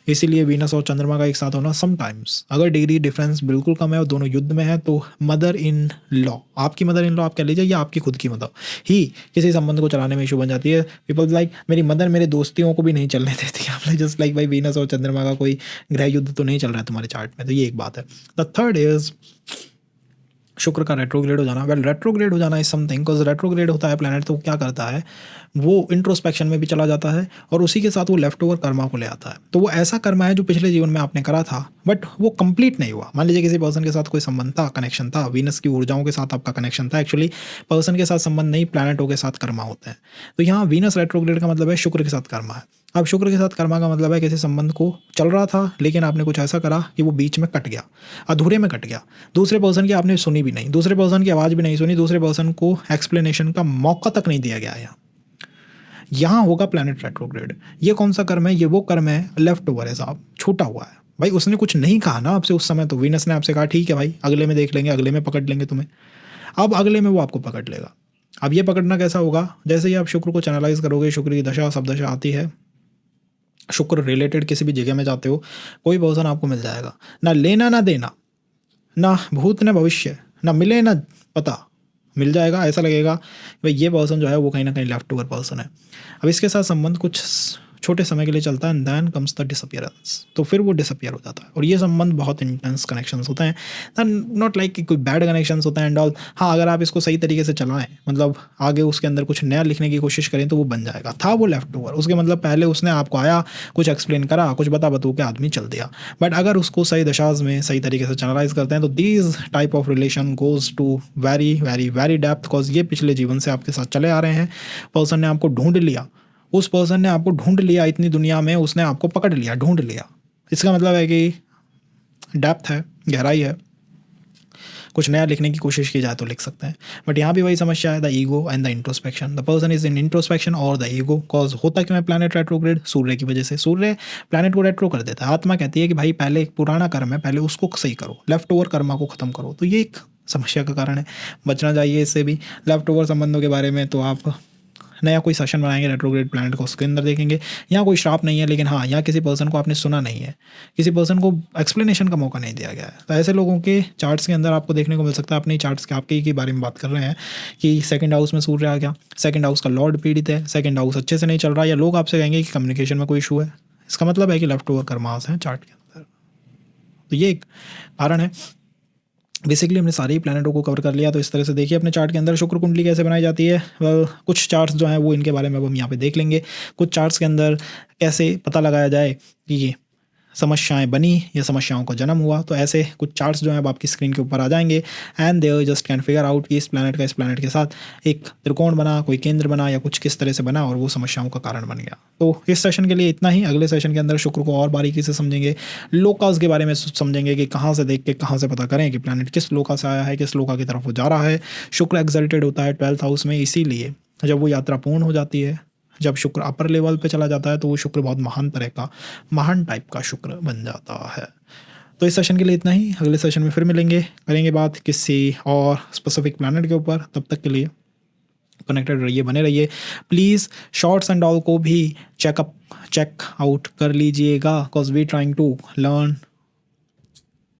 इसीलिए वीनस और चंद्रमा का एक साथ होना समटाइम्स, अगर डिग्री डिफरेंस बिल्कुल कम है और दोनों युद्ध में है, तो मदर इन लॉ, आपकी मदर इन लॉ आप कह लीजिए, या आपकी खुद की मदर ही किसी संबंध को चलाने में इशू बन जाती है। पीपल लाइक मेरी मदर मेरे दोस्तियों को भी नहीं चलने देती। आपने जस्ट लाइक भाई वीनस और चंद्रमा का कोई ग्रह युद्ध तो नहीं चल रहा है तुम्हारे चार्ट में, तो ये एक बात है। द थर्ड इज शुक्र का रेट्रोग्रेड हो जाना। वेल रेट्रोग्रेड हो जाना इज समथिंग, बिकॉज रेट्रोग्रेड होता है प्लैनेट तो क्या करता है, वो इंट्रोस्पेक्शन में भी चला जाता है, और उसी के साथ वो लेफ्ट ओवर कर्मा को ले आता है। तो वो ऐसा कर्मा है जो पिछले जीवन में आपने करा था बट वो कंप्लीट नहीं हुआ। मान लीजिए किसी पर्सन के साथ कोई संबंध था, कनेक्शन था, वीनस की ऊर्जाओं के साथ आपका कनेक्शन था। एक्चुअली पर्सन के साथ संबंध नहीं, प्लैनेटों के साथ कर्मा होते हैं। तो यहाँ वीनस रेट्रोग्रेड का मतलब है शुक्र के साथ कर्मा है। अब शुक्र के साथ कर्मा का मतलब है किसी संबंध को चल रहा था लेकिन आपने कुछ ऐसा करा कि वो बीच में कट गया, अधूरे में कट गया। दूसरे पर्सन की आपने सुनी भी नहीं, दूसरे पर्सन की आवाज़ भी नहीं सुनी, दूसरे पर्सन को एक्सप्लेनेशन का मौका तक नहीं दिया गया। यहाँ होगा प्लैनेट रेट्रोग्रेड। ये कौन सा कर्म है, ये वो कर्म है लेफ्ट ओवर है साहब, छूटा हुआ है। भाई उसने कुछ नहीं कहा ना आपसे उस समय, तो वीनस ने आपसे कहा ठीक है भाई अगले में देख लेंगे, अगले में पकड़ लेंगे तुम्हें। अब अगले में वो आपको पकड़ लेगा। अब ये पकड़ना कैसा होगा, जैसे ही आप शुक्र को चैनलाइज करोगे, शुक्र की दशा सब दशा आती है, शुक्र रिलेटेड किसी भी जगह में जाते हो, कोई पर्सन आपको मिल जाएगा, ना लेना ना देना, ना भूत ना भविष्य, ना मिले ना पता, मिल जाएगा। ऐसा लगेगा भाई ये पर्सन जो है वो कहीं ना कहीं लेफ्ट ओवर पर्सन है। अब इसके साथ संबंध कुछ छोटे समय के लिए चलता है, and then comes the disappearance, तो फिर वो डिसअपियर हो जाता है। और ये संबंध बहुत इंटेंस कनेक्शंस होते हैं, नॉट लाइक कि कोई बैड कनेक्शंस होते हैं एंड ऑल। हाँ, अगर आप इसको सही तरीके से चलाएं, मतलब आगे उसके अंदर कुछ नया लिखने की कोशिश करें तो वो बन जाएगा। था वो लेफ्ट ओवर, उसके मतलब पहले उसने आपको आया, कुछ एक्सप्लेन करा, कुछ बता बतू के आदमी चल दिया। बट अगर उसको सही दशाज में सही तरीके से चैनलाइज करते हैं तो these type of relation goes to very very very depth, because ये पिछले जीवन से आपके साथ चले आ रहे हैं। पर्सन ने आपको ढूंढ लिया, उस पर्सन ने आपको ढूंढ लिया इतनी दुनिया में, उसने आपको पकड़ लिया, ढूंढ लिया। इसका मतलब है कि डेप्थ है, गहराई है, कुछ नया लिखने की कोशिश की जाए तो लिख सकते हैं। बट यहाँ भी वही समस्या है, the ego and the introspection. The person is in introspection और द ईगो, कॉज होता क्यों है प्लैनेट रेट्रोग्रेड? सूर्य की वजह से। सूर्य प्लैनेट को रेट्रो कर देता है। आत्मा कहती है कि भाई पहले एक पुराना कर्म है, पहले उसको सही करो, लेफ्ट ओवर कर्मा को खत्म करो। तो ये एक समस्या का कारण है, बचना चाहिए इससे भी। लेफ्ट ओवर संबंधों के बारे में तो आप नया कोई सेशन बनाएंगे रेट्रोग्रेड प्लैनेट को, उसके अंदर देखेंगे। यहाँ कोई श्राप नहीं है, लेकिन हाँ यहाँ किसी पर्सन को आपने सुना नहीं है, किसी पर्सन को एक्सप्लेनेशन का मौका नहीं दिया गया है। तो ऐसे लोगों के चार्ट्स के अंदर आपको देखने को मिल सकता है। अपने चार्ट्स के आपके ही के बारे में बात कर रहे हैं कि सेकंड हाउस में सूर्य आ गया, सेकंड हाउस का लॉर्ड पीड़ित है, सेकंड हाउस अच्छे से नहीं चल रहा, या लोग आपसे कहेंगे कि कम्युनिकेशन में कोई इशू है। इसका मतलब है कि लेफ्ट ओवर कर्मास हैं चार्ट के अंदर। तो ये एक कारण है। बेसिकली हमने सारे ही प्लैनेटों को कवर कर लिया। तो इस तरह से देखिए अपने चार्ट के अंदर शुक्र कुंडली कैसे बनाई जाती है। कुछ चार्ट्स जो हैं वो इनके बारे में अब हम यहाँ पे देख लेंगे। कुछ चार्ट्स के अंदर कैसे पता लगाया जाए कि ये समस्याएं बनी या समस्याओं का जन्म हुआ, तो ऐसे कुछ चार्ट्स जो हैं अब आपकी स्क्रीन के ऊपर आ जाएंगे। And there just can figure out कि इस प्लैनेट के साथ एक त्रिकोण बना, कोई केंद्र बना, या कुछ किस तरह से बना और वो समस्याओं का कारण बन गया। तो इस सेशन के लिए इतना ही। अगले सेशन के अंदर शुक्र को और बारीकी से समझेंगे, लोकास के बारे में समझेंगे कि कहाँ से देख के कहाँ से पता करें कि प्लैनेट किस लोका से आया है, किस लोका की तरफ वो जा रहा है। शुक्र एक्सल्टेड होता है 12th हाउस में, इसीलिए जब वो यात्रा पूर्ण हो जाती है, जब शुक्र अपर लेवल पे चला जाता है, तो वो शुक्र बहुत महान तरह का, महान टाइप का शुक्र बन जाता है। तो इस सेशन के लिए इतना ही। अगले सेशन में फिर मिलेंगे, करेंगे बात किसी और स्पेसिफिक प्लैनेट के ऊपर। तब तक के लिए कनेक्टेड रहिए, बने रहिए। प्लीज़ शॉर्ट्स एंड ऑल को भी चेक आउट कर लीजिएगा, because we trying to learn